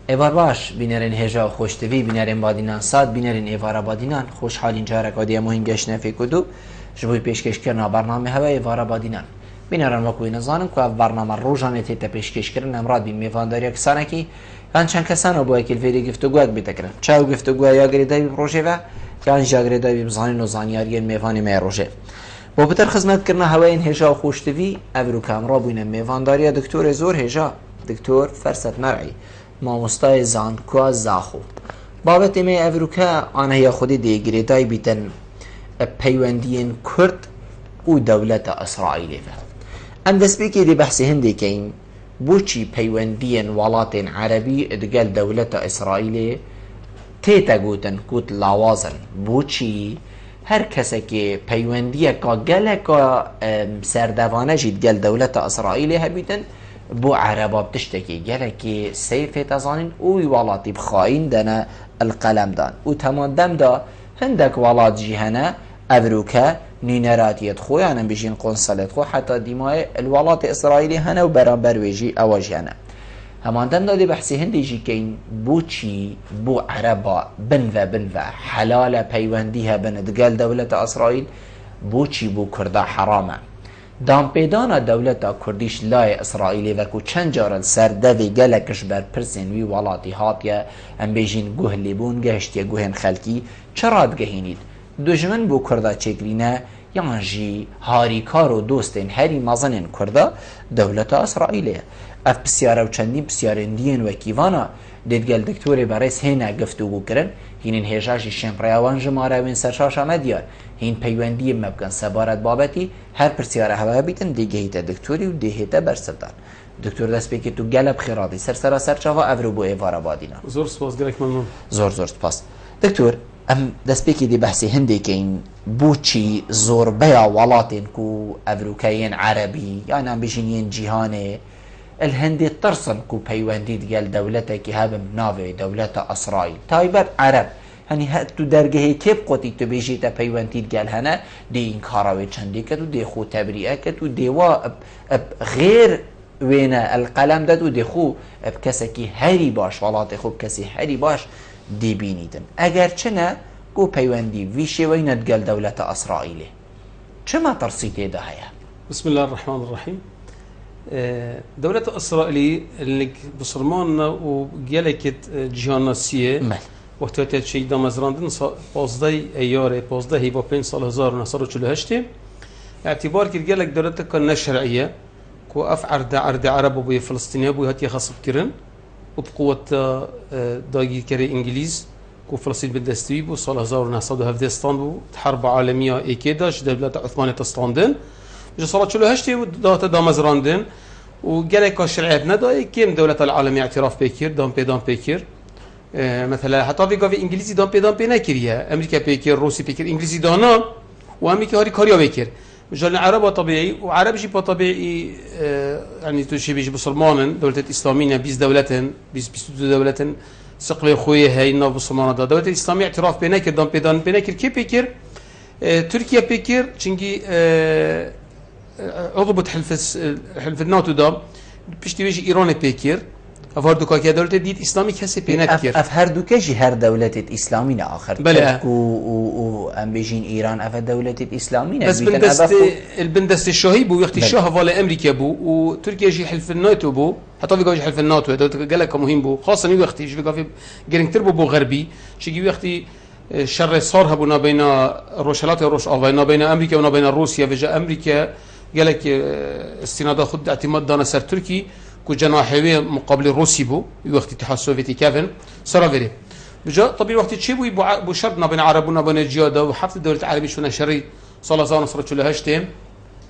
ایوار باش بینرین هجا خوشتوی بینرین بادینان ساد بینرین ایوارا بادینان خوشحالین جارک آدیا مهم گشت فی کدو جبوی پیشکش کردن برنامه هوا ایوارا بادینان بینران وکوی نزانم که برنامه روزانه تیتا پیشکش کردن امراد بین میوانداری کسانه کی کان چند کسانو با اکیل فیری گفتگوات بیتکرن چاو گفتگوها یا گریدای بی پروژه و کان جا گریدای بی بزانین و زانیاری میوانی می روزه با بتر خدمت کردن هوای هجا خوشتوی ابرو کامرا بین میوانداری دکتور زور هجا دکتور فرصت مرعی مامۆستای زانکۆ زاخۆ بابەتی مێ ئەڤروکە ئانەیە خودی دێگرێتای بیتن پەیوەندیên کورد و دەولەتە ئەسرائیلێڤە ئەم دەستپێکی دێ بەحسی هەندێکەین بۆچی پەیوەندیên وڵاتên عەرەبی دگەل دەولەتە ئیسرائیلێ تێتە گوتن کوت لاوازن بۆچی هەر کەسێکێ پەیوەندیەکە گەلێکە سەردەوانەژی دگەل دەولەتە ئەسرائیلێ هەبیتن بو عربا بتشتكي جالكي سيف تزانين اوي والاتي بخاين دنا القلم دان و تمام دم دا هندك والات جهنا ابروكا نينرات يدخو يعني بيجين قنصلت خو حتى ديماء الوالات اسرائيلي هنا وبرامبر ويجي اواجهنا همان دم دا دي بحثي هندي جي كين بوچي بو عربا بنفا حلال بيوانديها بندقال دولة اسرائيل بوچي بو كردا حرامه دام پیدانا دولتا کردیش لای اسرائیلی وکو چند جارن سردوی گلکش بر پرسین وی ولاتی هاتیا ام بیجین گوه لیبون گهشتیا گوهن خلکی چراد گهینید دجمن بو کردا چکرینه یان جی هاریکار و دوستین هری مازنین کردا دولتا اسرائیلی اف بسیاره و چندین بسیارندین و کیوانا دیدگل دکتوری برایس هینا گفتگو کرن هینین هیجاجی شمپریوان جماره وین سرشاش آمدیار هین پیوندی مبکن سبارت بابتی هر پرسیاره هوا بیتن دیگه هیتا دکتوری و دیگه برسدان دکتور دست بکی تو گلب خیراتی سر چاوا افرو بو ایوارا بادینا زور سپاس گرک ممنون زور سپاس دکتور ام دست بکی دی بحثی هندی که این بوچی زور بیا ولاتین کو افروکایین عربی یعنی هم بجینین جیهانه الهندي ترسن كو بيواندي ديال دولتك هابم نافي دولة اسرائيل تايبر عرب يعني هاتو درجه كيف قوتي تو بيجي تا بيواندي ديال هنا دي انكاراوي چندي كتو دي خو تبرئه كتو ديوا غير وين القلم دادو دي خو بكسكي هري باش ولات خو بكسي هري باش دي بينيدن اگر چنه كو بيواندي ويشي وين ديال دولة اسرائيل چما ترسيتي ده هيا بسم الله الرحمن الرحيم دولة إسرائيل اللي بصرمان وجالكت جهانسية وقتها شيء دامزراندن بازدهی ایاره بازدهی و 5 سال 1948 اعتبار که جالك دولتها كان شرعية كو اف عرض عرب وبي فلسطينية بو هاتي خاصب كرن وبقوة داجي كري انجليز كو فلسطين بالدستوي بو سال 1917 بو حرب عالمية ايكيداش دولة عثمانية تستاندن صارت شلو هشتي ودات دامزراندن وجالك الشرعية نداي كم دولة العالمية اعتراف بكير دام بيكير مثلا حتى في قافي انجليزي دام بي نكريا امريكا بيكير روسي بيكير انجليزي دانا وامريكا هاري كاريا بيكير مجال العرب طبيعي وعرب جي طبيعي يعني تشي بيجي بسلمان دولة الإسلامية 20 دولة 22 دولة سقلي خويه هاي ناف بسلمان دولة الإسلامية اعتراف بينكر دام بينكر كي بيكير تركيا بيكير چنجي عضو حلف الناتو دا بيشتي بيجي ايران بيكير افهر دوكا كي دولة ديت اسلامي كسي بينكير افهر دوكا جي هر دولة اسلامي اخر بلا و ام بيجين ايران اف دولة اسلامي بس البندست الشاهي بو وقت الشاه فالا امريكا بو وتركيا جي حلف الناتو بو حتى في حلف الناتو قال لك مهم بو خاصه مي وقت يجي في جرينتر بو غربي شي وقت شر صار هبونا بين روشلات روش اوفينا بين امريكا وبين روسيا فجاء امريكا قال لك استناد خد اعتماد دانا سر تركي كو جناحوي مقابل روسي بو وقت الاتحاد السوفيتي كافن سرافيري بجا طبيعي وقت تشي بو شرطنا بين عربنا بين جياده وحفظ الدوله العربيه شو شري صلاه زان نصرت له هشتم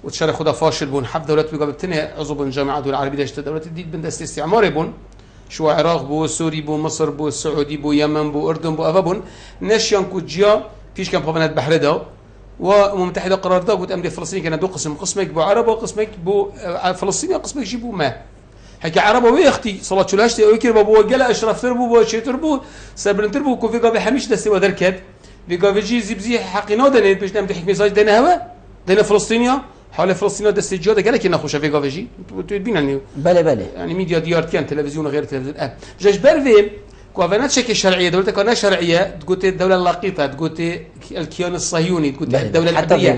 وتشري خدها فاشل بون حفظ دوله بقى عضو بالجامعه الدول العربيه دشت دوله الدين بند استعمار بون شو عراق بو سوري بو مصر بو السعودي بو يمن بو اردن بو افابون نشيان كو جيا فيش كان بابنات بحر ده ومتحده قرار ده قلت امريكا فلسطين كان دو قسم قسمك بو عرب وقسمك بو فلسطين وقسمك جيبو ما حكي عرب ويا اختي صلاه شلاشتي او يكر بو قلا اشرف تربو بو شي تربو سبرن تربو كو في قبل حميش دستي ودركت في قبل جي زبزي حقينا دني باش نمدح ميزاج دنا هوا دنا فلسطينيا حال فلسطین دست جاده گله که نخوشه في گاوجی تو ببینن بله يعني ميديا ديار كان تلفزيون وغير تلفزيون جاش برفي كوفنات شكل شرعيه دولتك كانت شرعيه تقول الدوله اللقيطه تقول الكيان الصهيوني تقول الدوله العبريه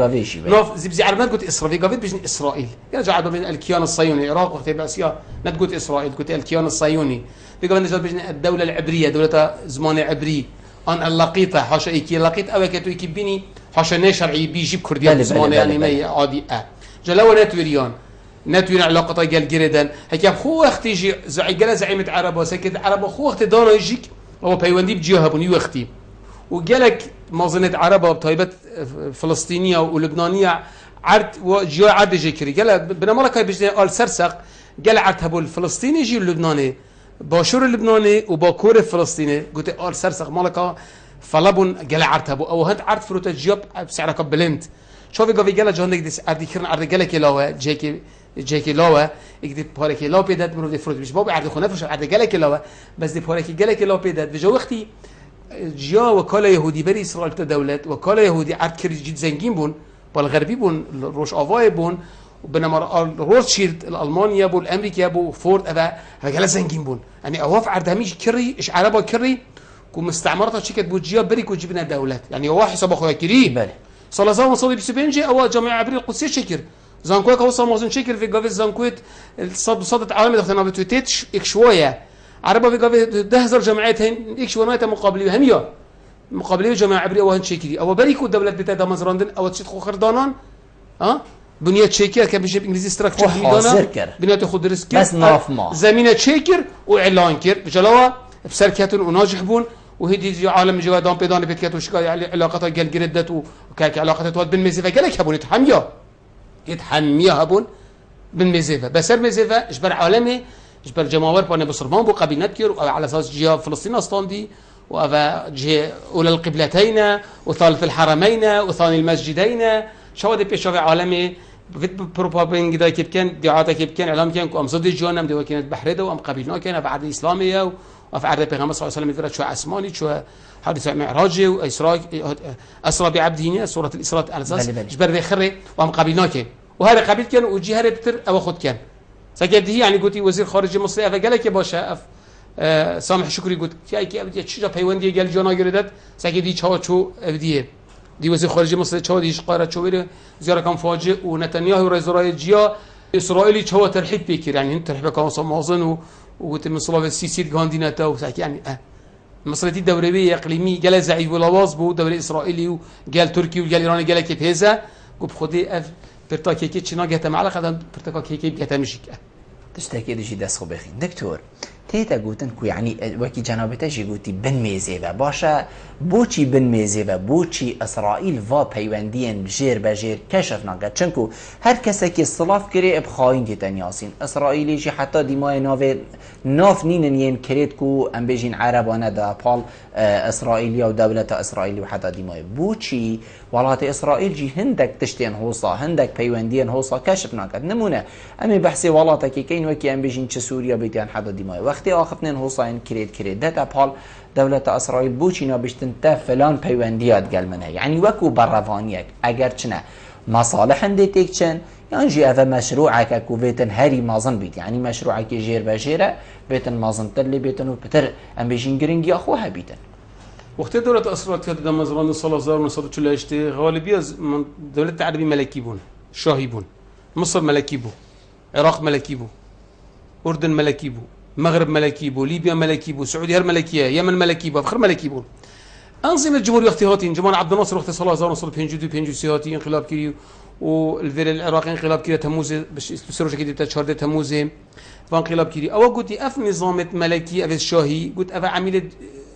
نوف زي عربات قلت اسرائيل قالت بيجن اسرائيل يرجع بين الكيان الصهيوني العراق وقت الاسيا لا تقول اسرائيل تقول الكيان الصهيوني بيقول بيجن الدوله العبريه دوله زمان عبري ان اللقيطه حاشا ايكي لقيط او كتو ايكي بيني حاشا نه شرعي بيجي بكرديان زمان يعني ما عادي جلو نتوريان نتوين علاقة قال جردن هيك خو وقت يجي قال زعيمة عرب سكت عرب خو وقت دانا يجيك هو بيوندي بجيها بني وقتي وقالك مازنة عرب بطيبة فلسطينية ولبنانية عرض وجيا عرض جكري قال بنمرك بيجي قال سرسق قال عرض هبول الفلسطيني يجي اللبناني باشور اللبناني وباكور الفلسطيني قلت قال سرسق مالك فلبون قال عرض هبو او هاد عرض فروت جياب بسعرك بلنت شوفي قال قال جهنك ديس عرض كرن عرض قالك لاوا جيكي لاوا يكتب بارك لا بيدات مرو دي فروت مش بابا عرض خونه فش عرض قالك لاوا بس دي بارك قالك لا بيدات بجو وقتي جا وكاله يهودي بري اسرائيل دولت وكاله يهودي عرض كري جد زنجين بون بالغربي بون روش افاي بون وبينما روتشيلد الالمانيا بو الامريكا بو فورد ابا قال زنجين بون يعني اواف عرض هميش كري ايش عربه كري كو مستعمرتها شيكت بو جيا بري كو جبنا دولت يعني هو حسب اخويا كريم صلى الله عليه وسلم او جامعه عبري القدسيه شكر زانكوك هو صاموزن شكل في قافز زانكويت صدت عوامل دختنا بتويتش إك شوية عربة في قافز دهزر جماعات هن إك شوية مقابلة همية مقابلة جماعة عبرية وهن شكلي أو بريكو الدولة بتاعت مزراندن أو تشيت خو خردانان بنية تشيكر كان بيجيب إنجليزي ستراكشر ميدانا بنية تاخد ريسك بس ناف ما زمينة تشيكر وإعلان كر بجلوه بسركاتون وناجح بون وهدي عالم جوا دام بيدان بيتكات وشكا علاقتها جل جردت وكاك علاقتها تواد بين مزيفة قالك هبون تحمية يتحميها هبون بالمزيفة بسر مزيفة اجبر عالمي اجبر جماهير بانه بصرمان بو قبيلات كير على اساس جهه فلسطين استاندي وافا جهه اولى القبلتين وثالث الحرمين وثاني المسجدين شو دي بيشوف عالمي فيت بروباغندا كيف كان دعاته كيف كان اعلام كان ام ضد جهنم دي كانت بحرده وام قبيلنا كان بعد الاسلاميه وفي عهد البيغمبر صلى الله عليه وسلم شو اسماني شو حادث معراج واسراء اسرى بعبده سوره الاسراء على اساس اجبر بخره وام قبيلنا كان وهذا قبيل كان وجي هذا بتر او خد كان سكت هي يعني قلتي وزير خارجيه مصري قال لك يا باشا سامح شكري قلت كي ابدي تشجع بيوندي قال جونا جردت سكت دي شو ابدي دي وزير خارجيه مصر شو ديش قاره شو بيره زياره كان فاجئ ونتنياهو رئيس جيا اسرائيلي شو ترحيب بكير يعني انت ترحيب كان صمازن وقلت من صلاف السيسي غانديناتا وسكت يعني مصرتي دوريه اقليمي قال زعيم ولاواز بو دوري اسرائيلي وقال تركي وقال ايراني قال كيف هذا قلت خدي اف برتاكيكي چنا گهتم على قدم برتاكيكي گهتم شيك تشتكي دشي دسخو بخين دكتور تيتا قوتن كو يعني وكي جنابته جي قوتي بن ميزيبا باشا بوچي بن ميزيبا بوچي اسرائيل فا پيوندين بجير بجير كشف ناقا چنكو هر كسا كي صلاف كري بخاين كتن ياسين اسرائيلي جي حتى ديماي ناف نينن ين كريت كو ام بيجين عربانه دا بال اسرائيليا ودولة اسرائيلي وحتى ديماي بوچي ولات اسرائيل جي هندك تشتين هوصا هندك پيوندين هوصا كشف ناقا نمونه امي بحثي ولاتك كين وكي ام بيجين چه سوريا بيتيان حتى ديماي وقتی آخفتن حسین کرید دتا پال دولت اسرائیل بوچینا بشتن تا فلان پیوندیات گل منه یعنی وکو بروانیک اگر چنه مصالح اندیتک چن یعنی جی اوه مشروعک کو بیتن هری مازن بیت یعنی مشروعک جیر بجیره بیتن مازن تلی بیتن و پتر ام بیشین گرینگی اخوها بیتن وقت دولة اسرائيل كانت مزران صلى الله عليه وسلم غالبية من دولة عربي ملكي بون شاهي بون مصر ملكي بو عراق ملكي بو اردن ملكي بو مغرب ملكي بو ليبيا ملكي بو سعودية هر ملكية يمن ملكي بو فخر ملكي بو أنظمة الجمهورية اختياراتي جمال عبد الناصر وقت صلى الله عليه وسلم بينجو سياتي انقلاب كيريو والفيل العراقي انقلاب كيري تموز باش سروج كي ديتا شهر تموز فانقلاب كيري او قلتي اف نظام ملكي اف الشاهي قلت اف عميله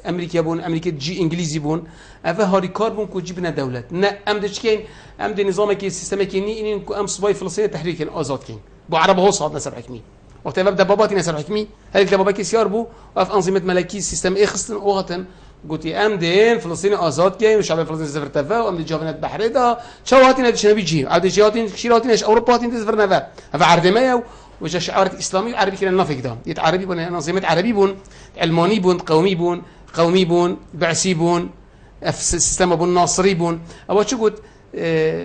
امريكا بون امريكا جي انجليزي بون اف هاري كاربون كو جبنا دولت نا امدش كاين امد نظامك سيستم كاين ان ام صباي فلسطين تحرير كاين ازاد كاين بو عرب هو صاد نسب حكمي وقت ببدا باباتي نسب حكمي هذيك دبابك سيار بو اف انظمه ملكي سيستم اي خصن اوغتن قلتي امدين فلسطين ازاد كاين والشعب الفلسطيني سفر تفا وامد جافنات بحر دا شواتين هذا شنو بيجي عاد جياتين شيراتين اوروباتين تسفر نفا فعردمه وجا شعارات اسلامي عربي كان نافق دا يت عربي بون انظمه عربي بون علماني بون قومي بون بعثي بون سيستم بون ناصري بون او شو قلت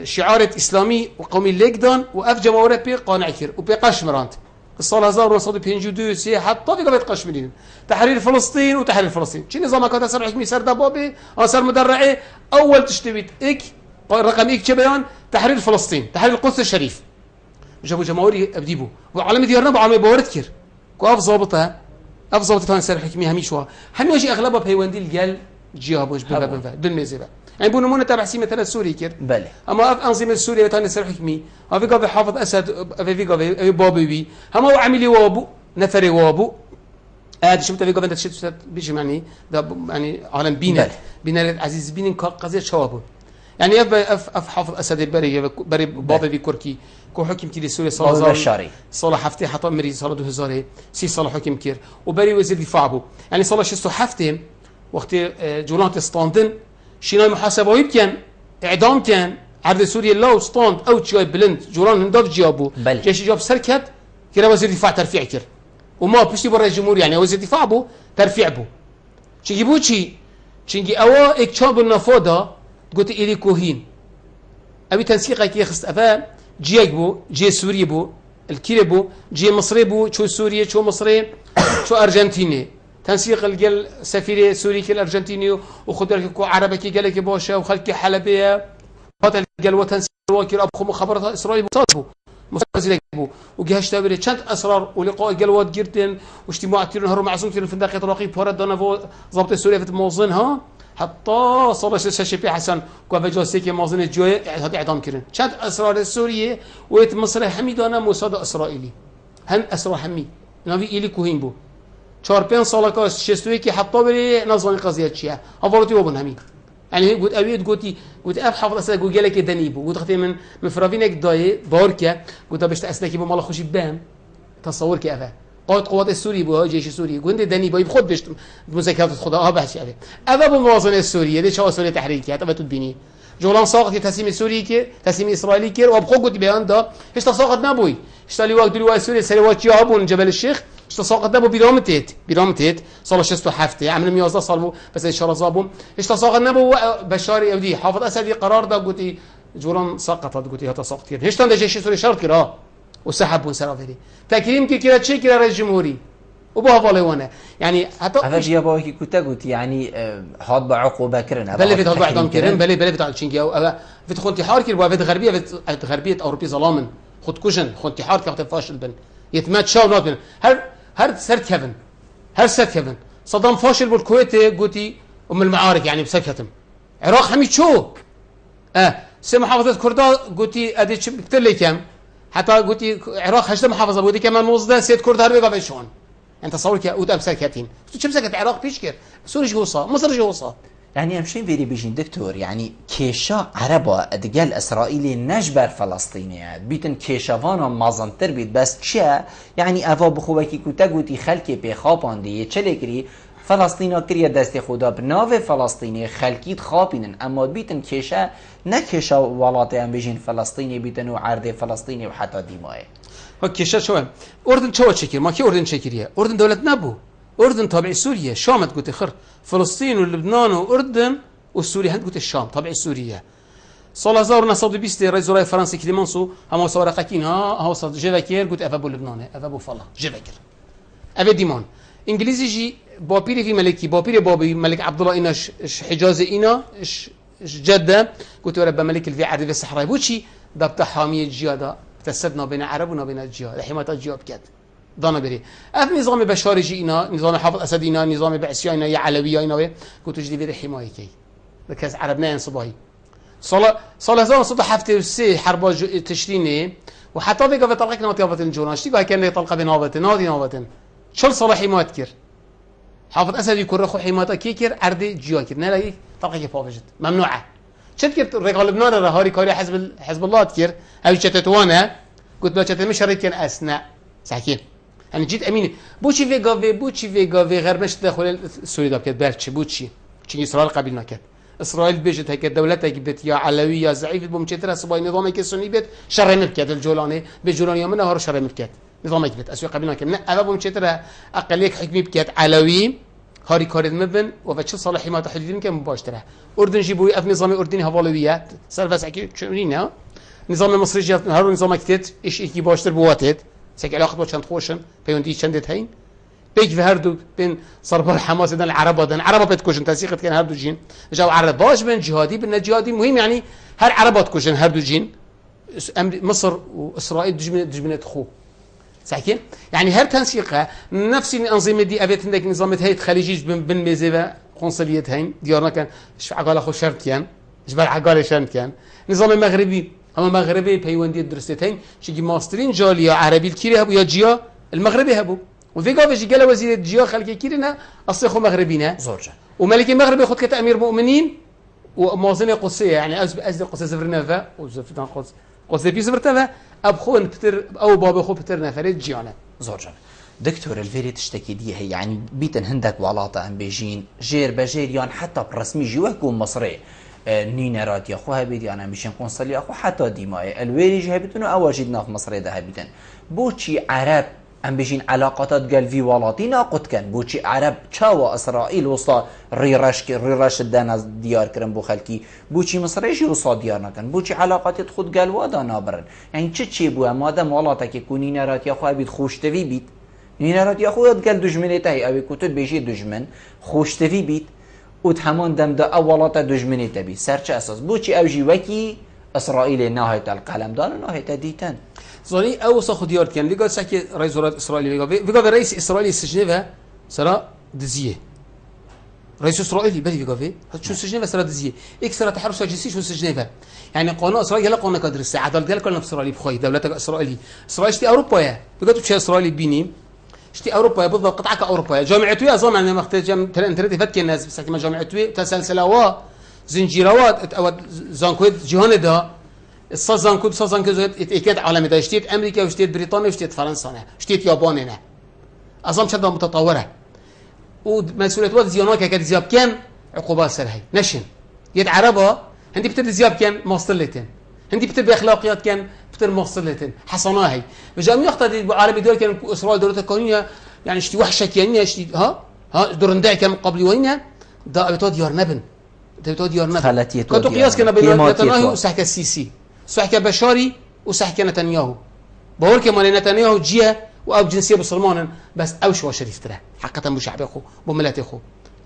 شعارة إسلامي وقومي ليكدان وأف جماورة بي قانع كير وبي قشمرانت الصال 1952 سي حتى في قبل قشمرين تحرير فلسطين وتحرير فلسطين شي نظام كانت أسر حكمي سر دبابي أسر مدرعي أول تشتبيت إك رقم إك بيان تحرير فلسطين تحرير القدس الشريف جابوا جماوري أبديبو وعلامة ديارنا بعلامة بورت كير كوف ضابطها أف ضابطتها سر حكمي هميشوا هم يجي أغلبها بهيواندي الجال جيابوش ببابن بالميزة يعني بونمونة تبع سي مثلا سوري كير بله اما اف انظمه سوريا بتاني سر حكمي افي قاف حافظ اسد افي قاف بابي هم هو عملي وابو نفري وابو ادي شفت افي قاف انت شفت بيجي يعني ده يعني عالم بينا بينا عزيز بين قضيه شوابو يعني اف حافظ اسد بري بابي بكركي كو حكم كي سوريا صلاح حفتي حتى مري صلاح 2000 سي صلاح حكم كير وبري وزير دفاع بو يعني صلاح شستو حفتي وقت جولان تستاندن شيناي محاسبه كان اعدام كان عرض سوريا لو ستاند او تشاي بلند جولان هنداف جابو جيش جاب سركت كده وزير دفاع ترفيع كير وما بشتي برا الجمهور يعني وزير دفاع بو ترفيع بو تشيبو تشي تشينجي اوا اكتشاب النفودا قلت الي كوهين ابي تنسيق كي خست افا جيك بو جي سوري بو الكيربو جي مصري بو شو سوريا شو مصري شو ارجنتيني تنسيق الجل سفير سوري كي الارجنتيني وخدر كو عربي كي قال لك باشا وخلك حلبيه هذا الجل وتنسيق واكر ابو مخابرات اسرائيل مصابو مستزيد بو وجهش تابري كانت اسرار ولقاء جلوات جيرتن واجتماعات هرو معزوم في الفندق الراقي بورد دونافو ضبط سوريا في موزنها حتى صار شي حسن كوفا سيكي موزن جوي هذا اعدام كرن كانت اسرار السوريه ويت مصر حميدانا موساد اسرائيلي هن اسرار حمي نبي الي كوهين بو 4 سال كاس شستوي كي حطوا بري نظام قضيه شيء افورتي وبن همي يعني قلت ابيد قلت اف حافظ اسا قلت لك دنيبو قلت اختي من فرافينك داي باركه قلت باش تاسلكي بمال خوشي بام تصور كيف قوات السوري بو جيش السوري قلت دنيبو بخد باش مذاكرات خدها بحث يعني ابا بمواطن السوريه دي شو سوريا تحريريه تبع تدبيني جولان ساقط تسليم السوري كي تسليم اسرائيلي كي وابخو قلت بيان دا ايش ساقط نبوي اشتري وقت دلوقتي سوريا سروات يابون جبل الشيخ اشتساقط نبو برامتيت صار 67 عمل 11 صار بو بس ان شاء الله صابهم اشتساقط نبو بشار يودي حافظ اسدي قرار ده قلتي جولان سقطت قلتي هذا سقط كده هيش تند جيش سوري شرط كده وسحبوا سرافيري تكريم كي كده تشي كده رئيس جمهوري وبها بالي وانا يعني حتى هذا جيا باكي كنت قلت يعني هاد بعقوبه كرنا بل في هاد بعدم كرن بل بتاع تشينجي او في خنتي حار كي وفي غربيه في غربيه اوروبي ظلامن خد كوجن خنتي حار كي فاشل بن يتمات شاو نوت هر سرت كيفن صدام فاشل بالكويت قلتي المعارك يعني بسكتم عراق حميد شو سي محافظه كردان قلتي ادي قلت لي كم حتى قلتي عراق 8 محافظه بودي كمان موزده سيد كرد هربي قبل شلون انت تصور كي اود امسكتين شو مسكت العراق بيشكر سوري شو صار مصر شو صار يعني امشين بيري بيجين دكتور يعني كيشا عربا ادقال اسرائيلي نجبر فلسطينيات بيتن كيشافانا مازنتر بيت بس چه يعني افا بخوكي كوتا قوتي خلقي بخابان دي چلكري فلسطينا كريا دست خدا بناو فلسطيني خلقيت خابينن اما بيتن كيشا نكيشا ولاتي ام بيجين فلسطيني بيتن وعرض فلسطيني وحتى ديماي كيشا شو اردن شو تشكير ما كي اردن تشكيريه اردن دولة نبو اردن تابع سوريا شام تقول خر فلسطين ولبنان واردن والسوريا هند قلت الشام تابع سوريا صار 1920 رئيس وزراء فرنسا كليمانسو هم سوارقين ها صار جيفاكير قلت افابو لبنان افابو فلا جيفاكير افا ديمان انجليزي جي بابيري في ملكي بابي ملك عبد الله ايناش حجاز اينا جده قلت رب ملك الفي عربي الصحراء بوشي ضبط حاميه جياده تسدنا بين عرب وبين الجياد حمايه الجياد كات دانا بري اف نظام بشاري جينا نظام حافظ اسدينا نظام بعسيانا يا علويانا كنت جدي بري حمايه كي بكاس عربنا صباحي صلا زمان صدق حفتي سي حرب تشريني وحتى بقى طلقنا نوتيافه الجوران شتي بقى كان يطلق بنوبه نوبه شل صلاح حمايه كير حافظ اسد يكون رخو حمايه كيكر عردي جياكر نلاقي طلقه فوجت ممنوعه شتكت رجال لبنان هاري كاري حزب الله كير او شتتوانا قلت له شتت مش كان اثناء ساكين يعني جيت امين بوشي فيغا في غير مش داخل سوريا دابكت بارتش بوشي تشي اسرائيل قبل نكت اسرائيل بيجت هيك دولتها جبت يا علوي يا ضعيف بمشترى صباي نظامك السني بيت شر مبكت الجولاني بجولاني من هر شر مبكت نظامك بيت اسوي قبل نكت انا بمشترى اقليه حكمي بكت علوي هاري كارد مبن وفاتش صالح حماية حدودين كم مباشرة أردن جيبوا أف نظام أردني هفالويات سالفة ساكي شنينه نظام مصري جات هارو نظام كتير إيش إيكي باشتر بواتت ساكي علاقة باشان خوشن بيوندي شندت هين بيج في هردو بين صربا الحماس دن العرب دن عرب بتكوشن تسيقة كان هردو جين جاو عرب باش بين جهادي بين جهادي مهم يعني هر عرب تكوشن هردو جين مصر وإسرائيل دجمنت خو ساكن يعني هر تنسيقها نفس الأنظمة دي أبيت عندك نظامة هيئة خليجي بن ميزيفا قنصلية هين ديارنا كان إيش عقال أخو شرط كان إيش بال عقال شرط كان نظام المغربي هم مغربي بيوندي درستين شيء ماسترين جاليا عربي الكيري هبو يا جيا المغربي هبو وفي قابش قال وزير الجيا خلق كيرنا أصل خو مغربينا زوجة وملك المغرب ياخذ كأمير مؤمنين وموازنة قدسية يعني أزد قدس زفرنافا وزفتان قدس بيس زفرتافا أبخون بتر أو بابا خو بتر نفرد جيانا زوجة دكتور الفيري تشتكي دي هي يعني بيتن هندك ولاطة ام بيجين جير بجير يعني حتى برسمي جوهكم مصري نينرات يا اخوها بيدي انا مشان قنصلي اخو حتى ديماي الويري جهبتنا اواجدنا في مصر ده هبتن بوشي عرب ام بيجين علاقات قال في ولاطينا قد كان بوشي عرب تشاوا اسرائيل وصا ريرش الدانا ديار كرم بو خلكي بوشي مصريش وصا ديارنا كان بوشي علاقات تخد قال وادا نابرن يعني تشي بو مادام ولاتك يكون نينرات يا اخوها بيت خوشتوي بيت نينرات يا اخوها قال دجمنته ابي كتب بيجي دجمن خوشتوي بيت وتهمان دم دا أولاتا دجمني تبي سرچ أساس بوشي أوجي وكي إسرائيل نهاية القلم دار نهاية ديتن زوني أو صاخو ديار كان لقى ساكي رئيس وزراء إسرائيل لقى رئيس إسرائيل سجنها سرا دزيه رئيس إسرائيلي بدي لقى شو سجنها سرا دزيه إكسرا تحرش جنسي شو سجنها يعني قانون إسرائيل يلا قانون قدر الساعة عدل قال كلنا في إسرائيل بخوي دولتك إسرائيلي إسرائيل شتي أوروبا يا لقى تبشي إسرائيل بيني شتي أوروبا بالضبط قطعك أوروبا جامعتوية أظن أنا مختلف أنت فتك الناس بس كمان جامعتوية تسلسلوا زنجيروات أو زانكود جهان ده الصاز زانكود صاز زانكود إكيد عالمي ده شتيت أمريكا وشتيت بريطانيا وشتيت فرنسا شتيت يابان هنا أظن شدة متطورة ومسؤولية وقت زيانات كده زياب كان عقوبات سرهي نشن يد عربة هندي بتر زياب كان موصلتين هندي بتر بأخلاقيات كان بتر موصلتين حصناهي وجامي يقتدي عربي دول كان إسرائيل دولة قانونية يعني شتي وحشة يعني شتي ها درنداء كان قبل وينها ده أبتود ديار نبن أبتود ديار نبن خلتيت كنت قياس كنا بين نتنياهو وسحك السيسي سحك بشاري وسحك نتنياهو بقول كمان نتنياهو جيه وأو جنسية بسلمان بس أوش وشريف ترى حقا مو شعبي أخو بملاتي أخو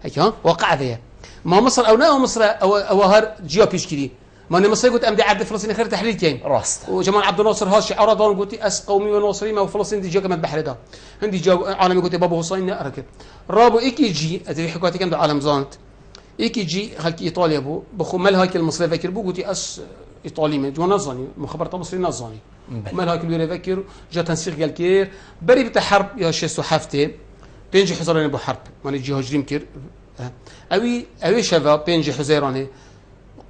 هيك ها وقع ذي ما مصر أو نا مصر أو هار جيا بيشكري ما أنا مصر قلت أمدي عبد فلسطين خير تحليل كين راست وجمال عبد الناصر هاش شعار دون قلت أس قومي وناصري ما فلسطين دي جا كمان بحر ده هندي جا عالمي قلت بابا حسين أركض رابو إيكي جي أدري حكايتي كم ده عالم زانت إيكي جي خلك إيطاليا بو بخو مال هاك المصري فكر بو قلت أس إيطالي من جو نزاني مخبرة مصري نزاني مال هاك اللي فكر جا تنسيق قال كير بري بتاع حرب يا شيء حفتين بينجي حزراني بو حرب مالي جي هجريم كير أوي شباب بينجي حزيراني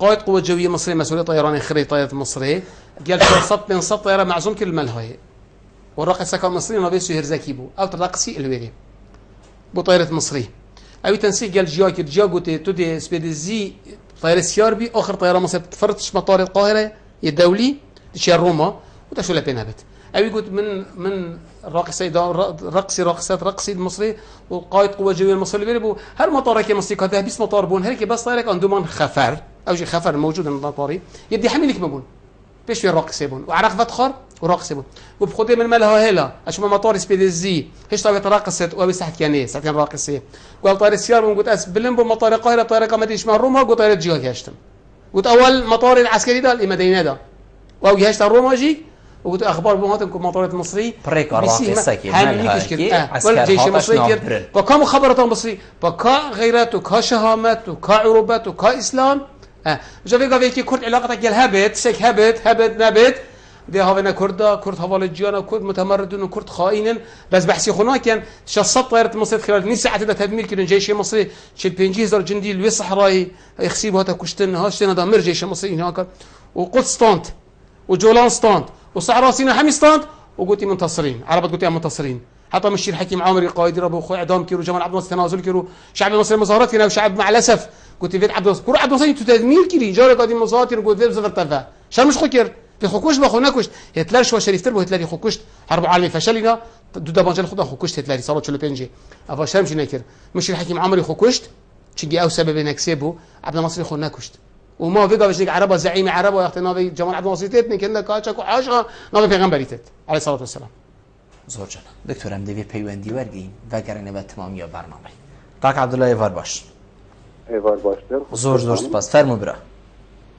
قائد قوة جوية مصرية مسؤولية طيران خريطة طائرة مصرية قال بين صد طيارة معزوم كل الملهاية والرقص سكان مصري نبيس يهرزاكي بو أو ترقصي الويري بو طائرة مصرية أوي تنسيق قال جياكي جاكو تودي سبيدزي طائرة سياربي آخر طيارة مصرية تفرطش مطار القاهرة الدولي تشير روما وتشو لبينها بت أوي قلت من رقصي المصري وقائد قوة جوية المصري اللي بيربو هر مطار كي مصري كده بس مطار بون هركي بس طايرك عندهم خفر أو شيء خفر موجود عند المطاري يدي حملك مبون بيش في راقص يبون وعرق فتخر وراقص يبون وبخدي من مالها هلا عشان مطار سبيدزي هيش طايرة راقصت وبيسحت كيانية ساعتين راقصية قال طايرة سيارة وقلت أس بلنبو مطار القاهرة طايرة كما اسمها روما قلت طايرة جيها كاشتم قلت أول مطار العسكري ده المدينة ده وأوجي هاشت روما جي وقلت أخبار بوهاتكم مطارات المصري بريك راقصة كمان جيش مصري كير وكم خبرة مصري وكا غيرات وكا شهامات وكا عروبات وكا إسلام جافي قافي كي كرد علاقتك قال هبت شيك هبت نبت دي هافنا كرد هوال الجيانا كرد متمردون وكرد خائن بس بحسي خنا كان شصت طائرة مصر خلال نص ساعة تدمير كده جيش مصري شيل بينجيزر جندي اللي صحراء يخسيبوا هذا كشتن هاش دمر جيش مصري هناك وقدس ستانت وجولان ستانت وصحراء سيناء حمي ستانت وقلتي منتصرين عربت قلتي منتصرين حتى مشي الحكيم عامر القائد ربو اخوي اعدام كيرو جمال عبد الناصر تنازل كيرو شعب مصر مظاهرات كنا وشعب مع الاسف قلت فيت عبد الناصر كرو عبد الناصر تدمير كيري جاري قادم مظاهر قلت فيت زفر تفا شر مش خوكر في خوكوش بخوناكوش هتلر شو شريف تربو هتلر خوكوش حرب عالمي فشلنا دو دبانجل خدا خو کشت هتلری سال 45 اوا شرمش نکر مش الحكيم عمري خو کشت چگی او سبب نکسه بو عبد الناصر خو نکشت وما في قبل عرب زعيم عرب وقت نبي جمال عبد الناصر تيت نكن كاچا كو عاشا نبي پیغمبري تيت عليه الصلاه والسلام زور جان دكتور ام دي پیوندی ورگین و گرنه به تمامی برنامه قاق عبدالله ایوار باش ایوار باشتر زور سپاس فرمو برا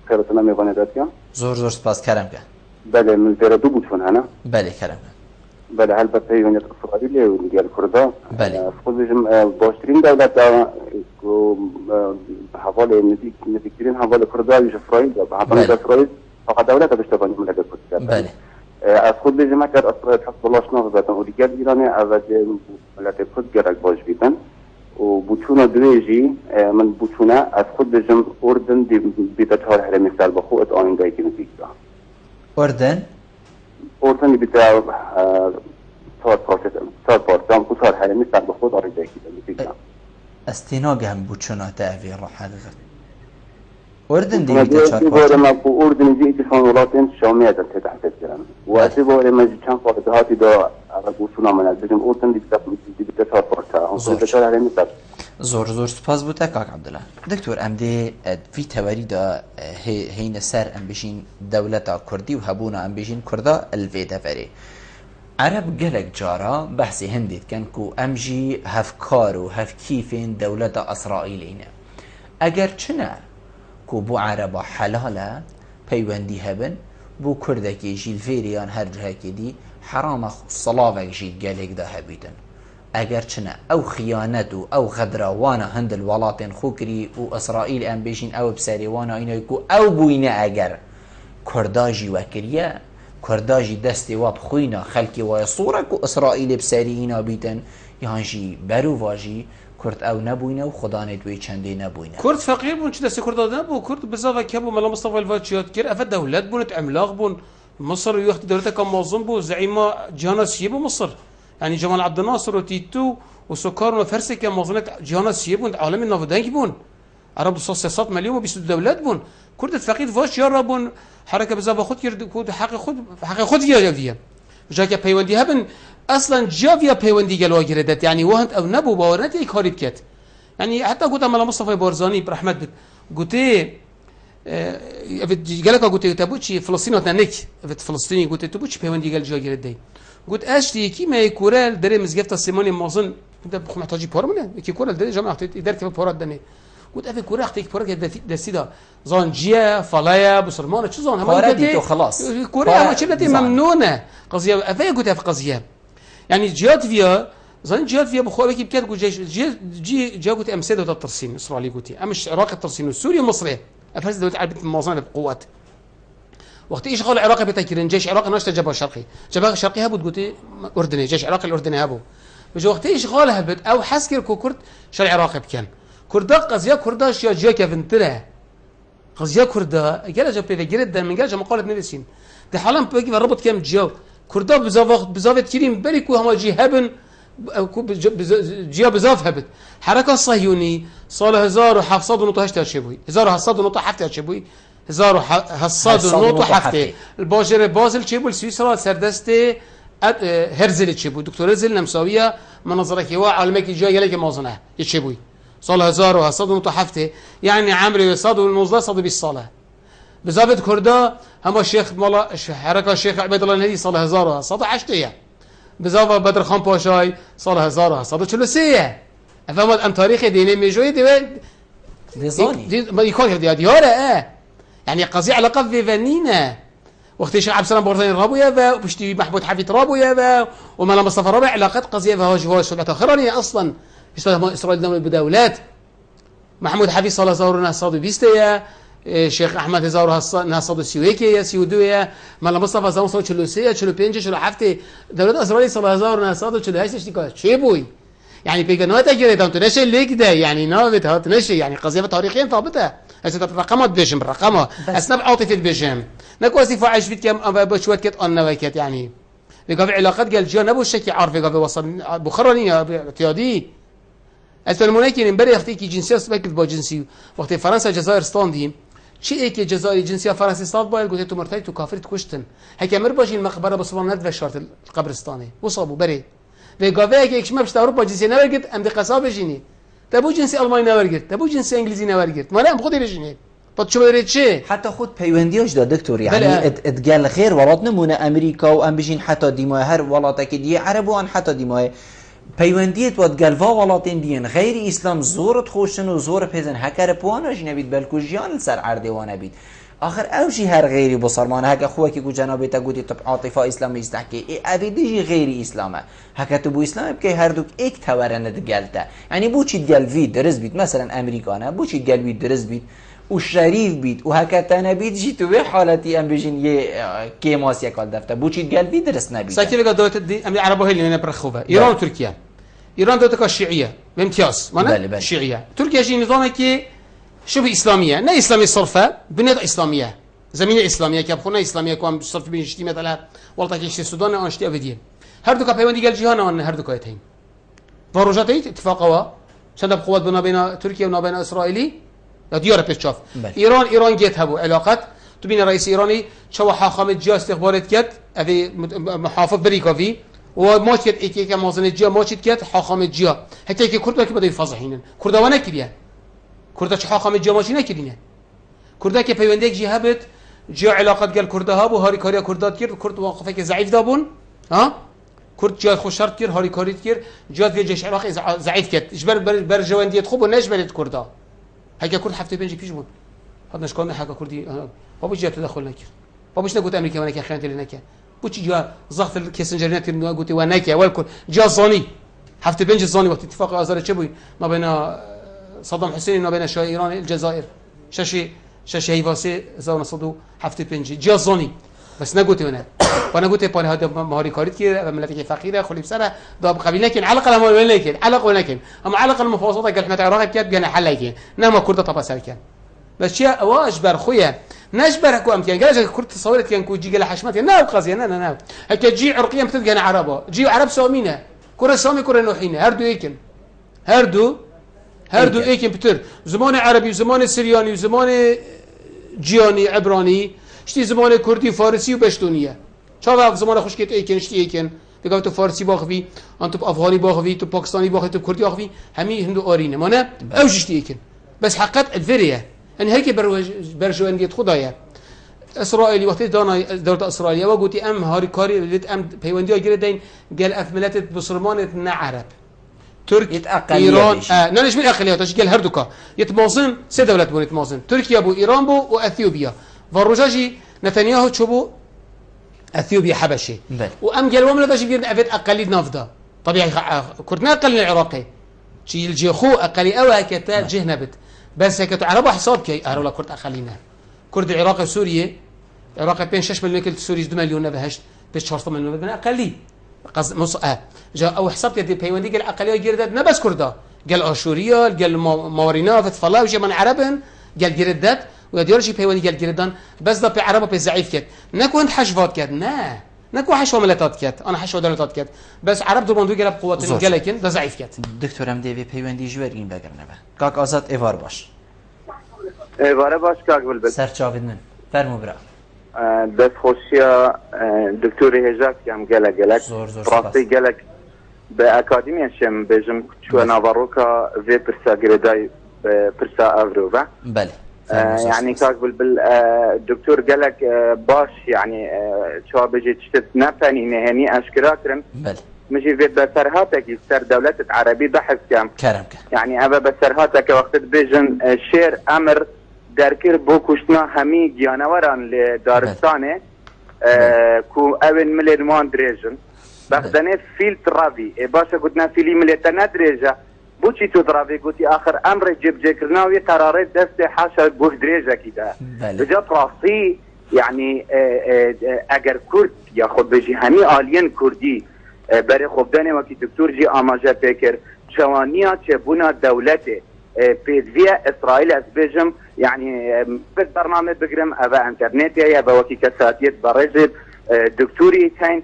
خیرتنا میوانه داتیم زور سپاس کرم کن بله من دو بود شون هنا بله کرم کن بله هل پیوندی اسرائیل و دیگر کردا بله خودشم باشترین دولت و حواله نزدیکترین حواله کردا یوش اسرائیل و حواله اسرائیل فقط دولت بشتبانی مملکت کرد بله از خود بجمع کرد اسرائیل حسب الله شناخت باتن و دیگر ایرانی از مملکت خود گرک باش بیتن و بوچونا دویجی من بوچونا از خود بجم اردن بیتا چهار حرمی سال بخوت آینده که نزدیکتا اردن بیتا چهار پارتان و چهار حرمی سال بخوت آینده که نزدیکتا استیناگ هم بوچونا تاوی را حقیقت اردن دی بیتا چهار پارتان ما کو اردن جی اتفاق ولاتین شامیه در تحت کرن و اتفاق ما چند فاقدهاتی دا بوچونا من بجم اردن بیتا چهار پارتان زور سپاس بوده کاک عبدالله دکتور ام دی وی توری دا هین سر ام بشین دولتا کردی و هبونا ام بشین کردا الویده وری عرب گلک جارا بحثی هندید کن کو ام جی هفکار و هفکیفین دولتا اسرائیلینه اگر چنه کو بو عربا حلاله پیوندی هبن بو کردکی جیل فیریان هر جهه که دی حرام صلاوک جیل گلک دا هبیدن اگر چنه او خیانت و او غدراوانا هند الولاتین خوکری و اسرائیل ام بیشین او بسریوانا اینو کو او بوینه اگر کرداجی وکریه کرداجی دستی واب خوینا خلکی وای صورک و اسرائیل بسری اینا بیتن یهانجی برو واجی کرد او نبوینه و خدا ندوی چنده نبوینه کرد فقیر بون چه دستی کرد نبو کرد بزاف کبو ملا مصطفى الفاتشیات کر افت دولت بونت عملاق بون مصر وقت دولتها كان منظم بو زعيمه جهان سيبو مصر يعني جمال عبد الناصر وتيتو وسكر وفرسك كان منظمه جهان سيبو عالم النافذانك بون عرب 600 مليون و20 دولت بون كرد الفقير فاش يا ربون حركه بزاف خود كرد كود حق خود يا فيا جاك بيوندي هبن اصلا جافيا بيوندي قالوا جردت يعني وهنت او نبو باورنت اي كاريت كات يعني حتى قلت مال مصطفى بارزاني برحمت قلت قال لك قلت تبوتشي فلسطين وتنك فلسطيني قلت تبوتشي بيوندي قال جا جردي قلت اشتي كيما يكورال دري مزقفتا سيموني موزن انت بخو محتاجي بور منه كي كورال دري جماعه اداره بور دني قلت افي كورا اختك بور دسيدا زان جيا فلايا بسرمانه شو زان هم خلاص كورا ما شلتي ممنونه قضيه افي قلت في قضيه يعني جيات فيها زين جيات فيها بخوابك بكات قلت جي جا قلت امسد ولا الترسين اسرائيلي قلت امش عراق الترسين السوري ومصري افاز دولت عربيه الموازنه بقوات وقت ايش قال العراق بتكرين جيش عراقي ناش جبهه الشرقي جبهه الشرقي هبط قلت اردني جيش عراقي الاردني هبو بجو وقت ايش قال هبط او حسكر كرد شرع عراقي بكان كردا قضيه كردا شيا جا كفنتره قضيه كردا قال جاب في جرد من قال مقاله نبسين ده حالا بيجي ربط كام جو كردا بزافت كريم بريكو هم جي هبن جيا بزاف هبط حركه صهيوني صار 1700 شبوي 1700 شبوي 1700 الباشر بازل چه بول سويسرا سردست هرزل چه بول دكتور هرزل نمساويه مناظره كيوا عالمه كي جا يلك موازنه چه بول سال 1707 يعني عمري صاد والموزله صاد بالصلاه بزابط كردا هم شيخ مالا حركه الشيخ عبيد الله الهدي صال 1708 بزاف بدر خان پاشای سال 1743 افهمت ام تاريخ ديني ميجوي دي ما يكون دياره يعني قضية علاقة في فنينة وقت الشيخ عبد السلام بارزاني رابويا وبشتي محمود حفيظ رابويا ومالا مصطفى رابع علاقات قضية فهو سبعة أخرانية أصلا إسرائيل دولة بدولات محمود حفيظ صلى الله عليه وسلم بيستيا الشيخ أحمد هزار ناصد سيويكي سيودويا مالا مصطفى زمان صلى چلوسيا چلو پنجه چلو هفته دولة إسرائيل صلى الله عليه وسلم چلو هشت اشتكاش چه بوي يعني بيجنوات أجريتهم تنشي ليك ده يعني نابت ها تنشي يعني قضية تاريخيا ثابتة هسه الرقمات بيجم بالرقمه اسنب عاطفه بيجم نكواسي فاعش فيت كم بشوات كت ان وكت يعني بقى في علاقات قال جا نبو شكي عارف بقى وصل بخرانيه اعتيادي المونيكي امبارح اختي كي جنسيه سبك با جنسي وقت فرنسا الجزائر ستاندي شيء كي الجزائر جنسيه فرنسي صاد بايل قلت تو مرتي تو كافر تكشتن هيك امر باجي المقبره بصبر ند شرط القبرستاني وصابوا بري و گاوه که اکشما بشت اروپا جنسی نورگرت ام قصاب بجینی تبو جنسی آلمانی نورگرت تبو جنسی انگلیسی نورگرت مال ام خود رجینی بعد شو بره چه حتی خود پیوندیاش دا دکتر یعنی بله. اتقال خیر ولات نمونه امریکا و ام بجین حتی دیمای هر ولات که دیگه عرب و ان حتی دیمای پیوندیت و اتقال ولاتین دیگه غیر اسلام زورت خوشن و زور پیزن هکر پوانش نبید بلکو جیان سر عرض و نبید آخر اوشی هر غیری بصرمان هک خواه که جنابه تا گویی طب عاطفه اسلامی استحکی اویدی غیری اسلامه هک تو بو اسلام که هر دوک یک تورنه دگلته یعنی بو چی دگلوی درست بید مثلا امریکانه بو چی دگلوی درست بید و شریف بید و هکتانه بید جی تو به حالتی ام بجین یه کیماس یکال دفته بو چی دگلوی درست نبید ساكي لقى دولة دي أمي عربها اللي أنا برخوبة إيران وتركيا إيران دولة شيعية بامتياز مانا شيعية تركيا شيء نظامها كي شبه إسلامية نا إسلامية صرفة بنية إسلامية زمينة إسلامية كابخونا إسلامية كوام صرف بين شتي مثلا والله كيش السودان أنشتي أبدين هردو كابيوان قال جهانا وأن هردو كايتين فروجاتي اتفاقوا شد بقوات بنا بين تركيا ونا بين إسرائيلي ديار بيشوف إيران جت هبو علاقات تبين رئيس إيراني شو حاخامة جا استخبارات كت أبي محافظ بريكافي وماشيت إيكي كمازن جا ماشيت كت حاخامة جا حتى إيكي كرد بكي بدأ يفضحين كردا وانا كريا كردا شو حاخامة جا ماشي نكرينه كردا كي بيوندك جي هبت جا علاقات قال كردا هابو هاري كاريا كردات كير كرد واقفة كي ضعيف دابون ها كرد جا خوش شرط كير هاري كاريت كير جا في جيش عراقي ضعيف كت إجبر بر جواندية خوب ونجبرت كردا هيك كرد حفتي بينجي فيش بون هذا نشكون حاجة كردي بابوش جا تدخل نكر بابوش نقول أمريكا ونكر خيانة اللي نكر بوش جا ضغط الكيسنجرينات اللي قلت ونكر والكل جا زاني حفتي بينجي زاني وقت اتفاق أزار شبوي ما بين صدام حسين ما بين شاه إيران الجزائر شاشي هيفاسي زان صدو حفتي بينجي جا زاني بس نقولت وانا قلت بان هذا مهاري كاريت كي مملكه فقيره خلي بسنه داب قبيله لكن على الاقل ما لكن على الاقل لكن اما على الاقل المفاوضات قالت متى عراقي كانت بين حل لكن نما كرد طبا سركن بس شيء واش بر خويا نجبرك وامكان قال كرد تصورت كان كوجي قال حشمتي نا قصي نا هكا تجي عرقيا بتلقى عربه جي عرب سامينه كره سامي كره نوحينه هردو ايكن هردو ايكن بتر زمان عربي وزمان سرياني وزمان جياني عبراني شتي زمان كردي فارسي وبشتونيه شاف زمان خوش كيت ايكن شتي ايكن دیگه تو فارسی باخوی آن تو افغانی باخوی تو پاکستانی باخوی تو کردی باخوی همین هندو آرینه مانه اوجشتی ايكن بس حقت الفريه ان هيك برجوانديت خدايا اسرائيلي وقت دانا دوله اسرائيليه وقلت ام هاري كاري ولد ام بيونديا جردين قال افملات بصرمانه نعرب تركيا ايران نانش من اقليات اش قال هردوكا يتمازن سه دولت بون يتمازن تركيا بو ايران بو واثيوبيا فالرجاجي نتنياهو تشوبو اثيوبيا حبشي وام قال ومن داش يقول افيد اقليد نافدا طبيعي كردنا اقل العراقي شي الجيخو اقلي او هكذا جهنبت بس هيك عربه حساب كي اهلا كرد اقلينا كرد العراق وسوريا العراق بين 6 مليون كل سوري 2 مليون بهش بس 4 مليون من اقلي قص نص جا او حسبت دي بيوندي قال اقليه جردات نبس كردا قال اشوريا قال مورينا فتفلا وجي من عربن قال جردات وديرجي بيوندي قال جردان بس ده بعربه بزعيف كت نكون حشفات كت نكو حشوه ملتات كت انا حشوه دولتات كت بس عرب دربندو قال بقوه قالكن ده ضعيف كت دكتور ام دي بيوندي جوارين بگرنبه كاك ازاد ايوار باش ايوار باش كاك بلبل سرچاويدن فرمو برا دست خوشیا دکتر هجاک هم گلک راستی گلک به اکادمی شم بجم شو ناواروکا في برسا گردای برسا اورو بله يعني كاك بلبل دكتور قالك باش يعني شو بيجي تشتت نفني مهني اشكراكرم بله مجي في بسرهاتك يستر دولة عربي بحث كام كرمك يعني ابا بسرهاتك وقت بيجن شير امر دركير بو كشتنا همي جانوران لدارستانه كو اول مليون دريجن بخدنه فيل ترافي باشا قلنا فيلي مليتنا دريجه بوشي تضربي قلتي اخر امر جيب جكرناوي قرارات دسته حاشا بوش دريجه كده بجات راسي يعني اگر كرد ياخذ بجي همي الين كردي بري خبدانه وكي دكتور جي اماجه فكر شوانيه تشبونا دولته بيدفيا اسرائيل اسبيجم يعني بالبرنامج بقرم ابا انترنت يا ابا وكي كساتيت برجل دكتوري تاين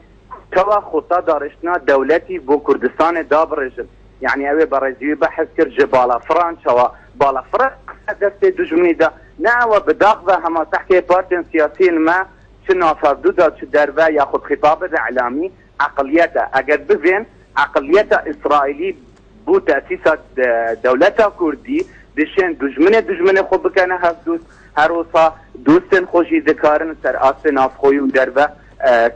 توا خطه دارشنا دولتي بو كردستان دابرجل يعني ابي برزي بحث كرج بالا فرنسا بالا فرنسا دست دجمني ده نعوى بداخله هما تحكي بارتين سياسيين ما شنو فردودا شو دربه ياخذ خطاب اعلامي عقليته اجد بفين عقلية إسرائيلي بو تأسيس دولة كردي دشين دجمنة خو بكنا هفدوس هروسا دوستن خوشی ذکرن سر آسن آفخوی و دربه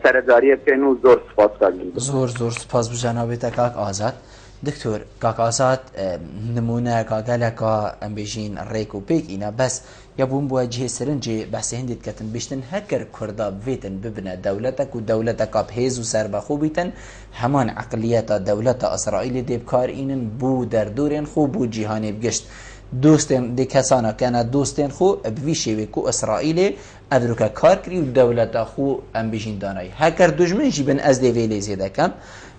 سرداری کنو زور سپاس کردیم. زور سپاس بجناب کاک آزاد. دکتر کاک آزاد نمونه کاگله کا امبیجین ریک و پیک اینا بس یا بوم بواجه سرنجی بحث هندید کتن بیشتن هکر کردا بیتن ببنه دولتک و دولتک بهیز و سر بخو بیتن همان عقلیت دولت اسرائیل دیب کار اینن بو در دورین خوب بو جهانی بگشت دوستن دی کسانا کنه دوستن خو بویشی و کو اسرائیل ادرک کار کری و دولت خو ام بیشین دانای هکر دشمن جی بن از دی ویلی زیده کم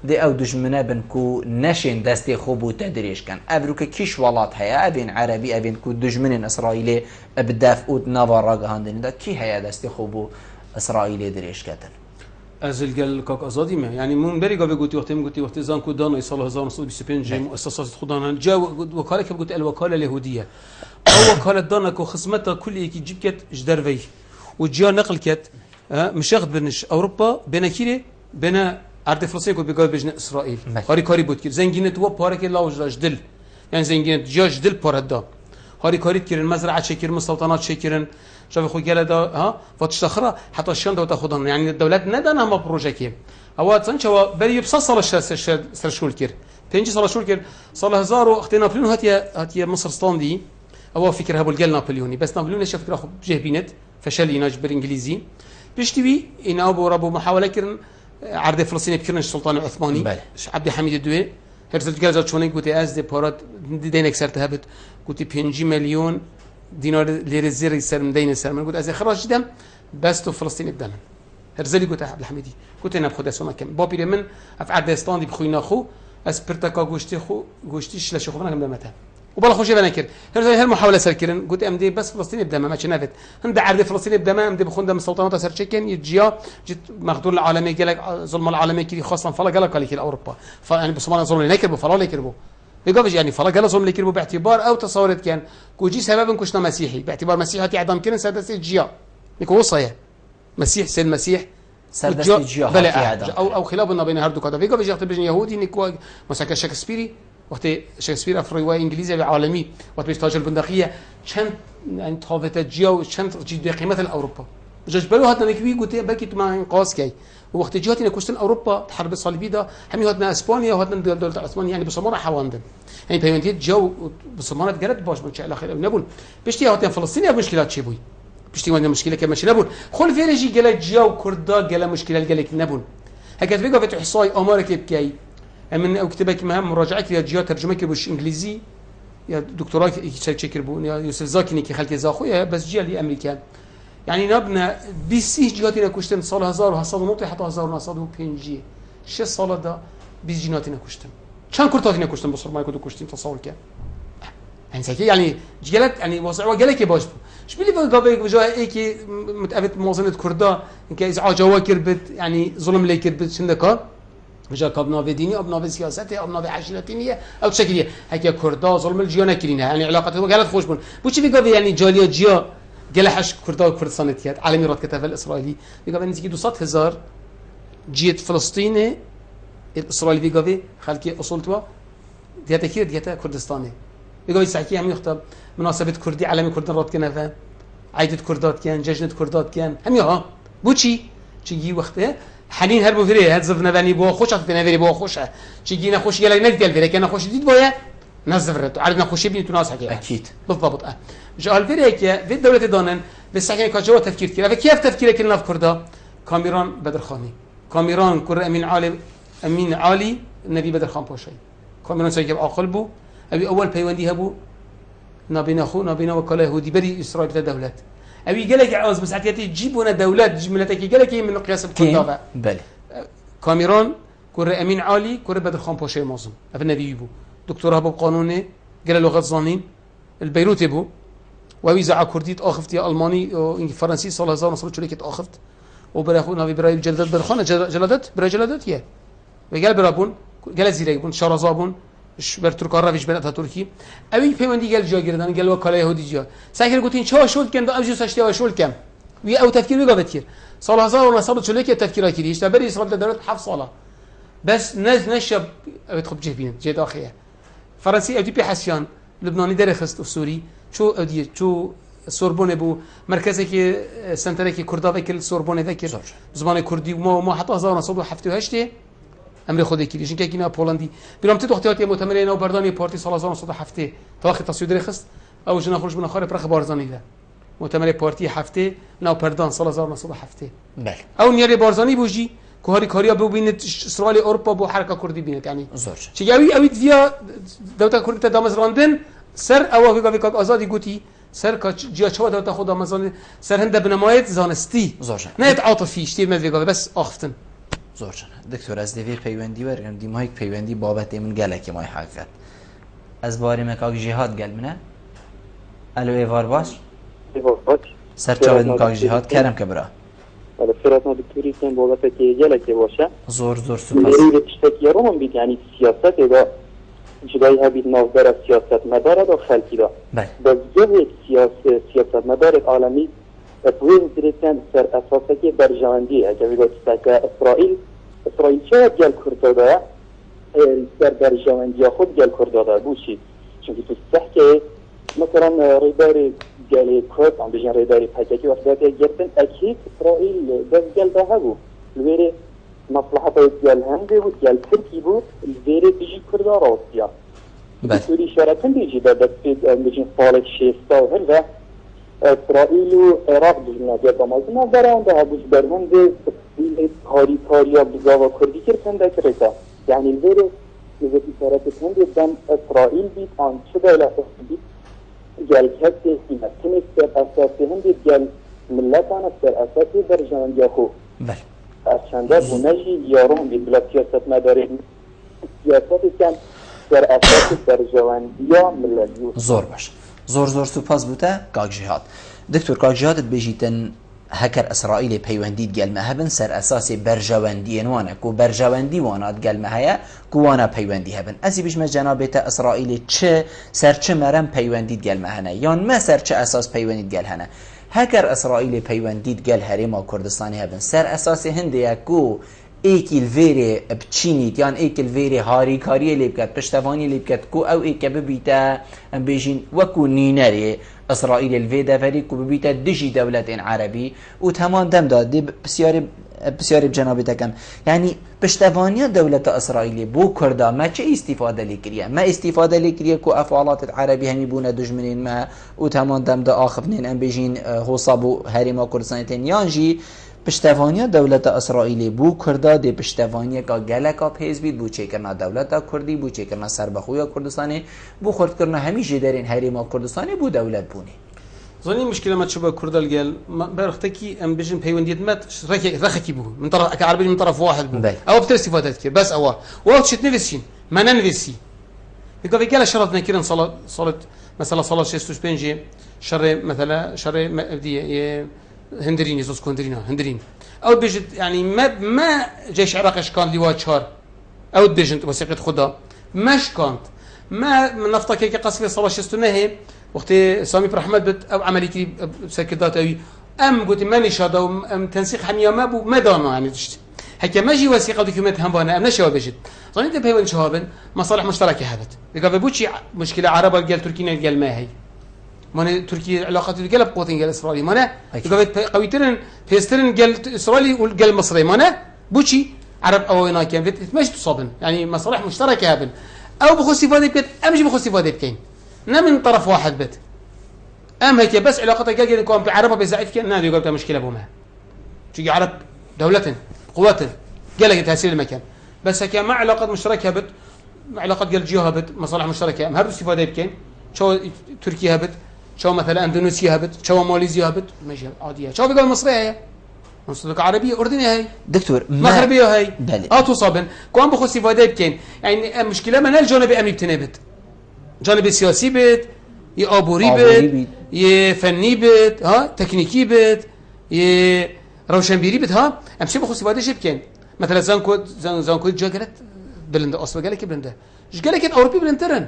دی او دشمنه بن کو نشین دستی خو بو تدریش کن ادرک کیش ولات هیا ابن عربی ابن کو دشمن اسرائیل بدافع او نوارا گهاندن دا کی هیا دستی خو بو اسرائیل دریش کتن از الجل کاک آزادی ما يعني من بري قبل قلت وقت زان كودان صار 1925 مؤسسات خدانا جا وكاله كيف قلت الوكاله اليهوديه او وكاله دانا كو خصمتها كل يجي جيب كت جدرفي وجا نقل كت مشاغد بنش اوروبا بين كيري بين ارض فلسطين كو بيقول بجن اسرائيل كاري بود كير زنجينه تو بارك لاوج دل يعني زنجينه جاج دل باردا كاري كيرن مزرعه شكير مستوطنات شكيرن شوف خو قال ده ها فتشتخرا حتى الشن ده تاخذهم يعني الدولات ندنا ما بروجيكي هو تنشوا بري بصصل سرشول كير تنجي صار شول كير صار 1000 اختي نابليون هاتي مصر ستاندي هو فكرها بالجل نابليوني بس نابليون ايش فكره خو جهبينت فشل يناج بالانجليزي بيشتوي ان ابو ربو محاوله كيرن عرض فلسطين بكرن السلطان العثماني عبد الحميد الدوي هرزت جلزات شوني قلت از دي بارات دينك سرتهبت قلت 5 مليون دينار ليره زير سرم دين سرم قلت از اخراج دم بس تو فلسطين بدم هرزلي قلت عبد الحميدي قلت انا بخد اسمه كم بابي من في عردستان دي بخوينا خو اس برتكا غوشتي خو غوشتيش لا شيخ انا متى وبلا خوش انا كير هرزلي هالمحاوله سركرن قلت ام دي بس فلسطين بدم ما شنفت هند عرض فلسطين بدم ام دي بخون دم السلطنات سرشكن يجيا جيت مخدول العالمي قالك ظلم العالمي كي خاصه فلا قالك عليك اوروبا فيعني بصمان ظلم نكربوا فلا يكربوا بيقولش يعني فلا قال ظلم يكربوا باعتبار او تصورت كان كوجي سبب كشنا مسيحي باعتبار مسيحي اعدام كان سادس جيا يكون وصيه مسيح سيد مسيح سادس جيا او خلاف بين هردو كذا بيقولش يعتبر يهودي نكوا مسكه شكسبيري وقت شكسبير في روايه انجليزيه عالمي وقت بيستاجر البندقيه كان يعني تخافت جيا وكان جدي قيمه الاوروبا جاش بالو هذا نكوي قلت بلكي ما قاس كي وقت جهتنا كوستن اوروبا الحرب الصليبيه ده هم هاتنا اسبانيا وهاتنا دوله عثمانيه يعني بصمره حواندن يعني بيونديت جو بصمره جرد باش من على خير نقول بيشتي هاتنا فلسطين مشكلات شي بوي بيشتي وانا مشكله كما شي نبون خل فيرجي قال جو كردا قال مشكله قال لك نبون هكذا بيقول فتح احصائي امريكي بكاي من اكتبك مهم مراجعه يا جيو ترجمه كبش انجليزي يا دكتوراه تشكربون يا يوسف زاكي نكي خالتي زاخويا بس جي لي امريكان يعني نبنا بيسي جهاتنا كشتن صال 1000 حصاد نقطه حتى 1905 6 سال ده بيس جيناتنا كشتن كان كرتاتنا كشتن بصر ما يكونوا كشتن تصور كان يعني سكي يعني جلت يعني وضع وقالك باش ايش بلي قبل جا هيك متقابت موازنه كردا ان كاز عجوا كربت يعني ظلم لي كربت شندكا جا قبنا ديني ابنا سياسته ابنا عشيرتيه او شكليه هيك كردا ظلم الجيانا كلينا يعني علاقته قالت خوش بون بوش في قبل يعني جاليه جيا قال حش كردا وكردستان تيات عالمي رات كتاب الاسرائيلي بيقول نزيد 200,000 جيت فلسطيني الاسرائيلي بيقول خلكي اصولتوا ديتا كير ديتا كردستاني بيقول ساكي هم يخطب مناسبه كردي عالمي كردن رات كنفا عيدة كردات كان جشنة كردات كان هم يها بوشي تجي وقته حنين هربو فري هتزفنا بني بو خوش عطينا فري بو خوشه تجي نخوش يلا ندي الفري كان نخوش ديد بويا نزفرت عرفنا خوش ابني تناس حكي اكيد بالضبط جاء الفري في الدوله دانن بس حكي كجو تفكير كده كيف تفكيرك لنا في كردا كاميران بدرخاني كاميران كر امين عالي النبي بدرخان بوشي كاميران سيجيب عقل بو ابي اول بيوندي هبو نابينا خو نابينا وكاله يهودي بري اسرائيل دولات ابي قالك عاوز مساعدتي تجيبونا دولات جملتك قالك من قياس القضاء بله كاميران كر امين عالي كر بدرخان بوشي معظم ابن يبو دكتور هبو قانوني قال لغه الظانين البيروتي بو وويزع كرديت اخفت يا الماني فرنسي صار 1000 نصرت شركه اخفت وبراخو نبي براي جلدت برخانه جلدت برا جلدت يا وقال برابون قال زيريبون شارزابون اش بر ترک رویش بنت ترکی اوی پیوندی قال جا گردن قال وکاله یهودی جا ساکر گوتین چه شول کن دا اوجو سشتی شول کم وی او تفکیر بگا بتیر سال 1940 که تفکیرا کردی اشتا بری اسرائیل دولت 7 ساله بس نشب تخب جهبين جد اخيه فرنسي اودي بحسيان لبناني درخست وسوري شو اودي شو سوربون بو مركزك سنترك كرداوي كل سوربون ذكر زمان كردي ما حتى 1978 امر خودی کلیش اینکه اینا پولندی بیرام تی دختیات مؤتمر اینا بردانی پارتی سال 1907 تا وقت تصویر درخست او جنا خروج من خارج برخ بارزانی ده مؤتمر پارتی هفته نو پردان سال 1907 بله او نیاری بارزانی بوجی که هاری کاریا ببینید اسرائیل اروپا بو حرکت کردی بینید یعنی زور چه اوی ویا دولت کردی دامز راندن سر او ویگا آزادی گوتی سر که جیا چوا دولت خود دامزان سر هند بنمایت زانستی زور نه عاطفی شتی مدویگا بس آختن زور دکتر از دویر پیوندی ورگم دی مایک پیوندی بابت من گلکی مای حقیقت از باری مکاک جهاد گل منه الو ایوار باش سر چاود مکاک جهاد کرم که برا فراتنا دکتوری کن بابت که گلکی باشه زور سپاس میری تشتکی رو هم بید یعنی سیاست دا جدایی هبید نوبر سیاست مدار دا خلقی دا بله بزرگ سیاست مدار عالمی توی درستن سر اساسه که برجاندی اگر بگوید که اسرائیل چه گل کرده داره سر برجاندی خود گل کرده داره بوشید چون که تو صح که مثلا ریداری گل کرد هم بجن ریداری پاکتی وقتی که گرتن اکید اسرائیل دست گل ده هبو لویره مصلحت گل هنده بود گل ترکی بود لویره بیجی کرده راستیا توی اشارتن بیجی ده دست بجن سال 6 و هر اسرائیل و عراق بجنه دیگه دامازنا برای ده بوش برهند کاریا بزاوا کردی کرد ده کرده یعنی الویره نزد اشارت کنده دم اسرائیل بید آن چه دولت بید گل کسی سیمتین سر اساسی هم بید گل ملتان سر اساسی در جانگی خو بله ارچنده بونجی یارم بید بلا سیاست مداره سیاستی کن سر اساسی در جانگی ملتیو زور باش زور سپاس بوده کاک جهاد دکتر کاک جهادت بجیتن هکر اسرائیل پیوندید گل مهبن سر اساس برجواندی نوانه کو برجواندی وانات گل مهیا کو وانا پیوندی هبن ازی بجم جنابت اسرائیل چه مرم پیوندید گل مهنه یان ما سر چه اساس پیوندید گل هنه هکر اسرائیل پیوندید گل هریما کردستانی هبن سر اساس هنده کو ایکیل ویره بچینید یان ایکیل ویره هاری کاری لیبکت پشتوانی لیبکت کو او ایک ببیتا ام بیجین وکو نینری اسرائیل الویدا فری کو ببیتا دجی دولت عربی و تمام دم داد بسیاری بجنابی کم یعنی پشتوانی دولت اسرائیل بو کردا ما چه استفاده لیکریه ما استفاده لیکریه کو افعالات عربی همی بونه دجمنین ما و تمام دم دا آخفنین ام بیجین حسابو هریما کردستانیتین یانجی پشتوانی دولت اسرائیل بو کردا دی پشتوانی کا گلکا پیز بید بو چه کرنا دولت کردی بو چه کرنا سربخویا کردستانی بو خورد کرنا همیشه در این حریم کردستانی بو دولت بونی زنی مشكلة ما تشبه كردال قال برختكي ام بيجن بيونديت مات رخكي بو من طرف كعربي من طرف واحد بو او بتر استفادتك بس او شت نفسين ما ننفسي يقول في قال شرطنا كده صلاة مثلا صلاة 65 شر مثلا شر دي هندرين يزوز كوندرينا هندرين او بيجت يعني ما جيش عراقش كان لواء شهر او بيجنت وثيقة خدا ماش كانت ما من نفطك هيك قصفي صلاة 69 هي وقت سامي برحمد بت او عمليتي سكدات اوي ام قلت ماني شاده ام تنسيق حميه ما بو ما دام يعني تشت هكا ماجي وثيقه دوكيومنت هم بانا ام نشوا بجد ظنيت بهون شهابن مصالح مشتركه هبت قال بوشي مشكله عربه قال تركيا قال ما هي ماني تركيا علاقات قال بقوتين قال اسرائيل مانا قال قويترن فيسترن قال اسرائيلي وقال مصري مانا بوشي عرب او هنا كان مش تصابن يعني مصالح مشتركه هبن او بخص استفاده بكت امشي بخص استفاده بكين نا من طرف واحد بت ام هيك بس علاقتك قال يكون بعربه بزعيف كان نادي قلت مشكله بوما تجي عرب دولة قوات قال لك تاثير المكان بس هيك مع علاقات مشتركه بت مع علاقات قال جهه بت مصالح مشتركه ام هذا استفاده بكين شو تركيا بت شو مثلا اندونيسيا بت شو ماليزيا بت ماشي عاديه شو بيقول مصريه مصدق عربيه اردنيه هي دكتور مغربيه هي تصابن كون بخو استفاده بكين يعني المشكله من الجانب الامني بتنبت جانب سياسي بيت يا آبوری بيت يا فني بيت ها تكنيكي بيت يا روشنبيري بيت ها امشي بخو استفاده شي بكين مثلا زانكو جا قالت بلند اصلا قال لك بلند ايش قال لك اوروبي بلندرن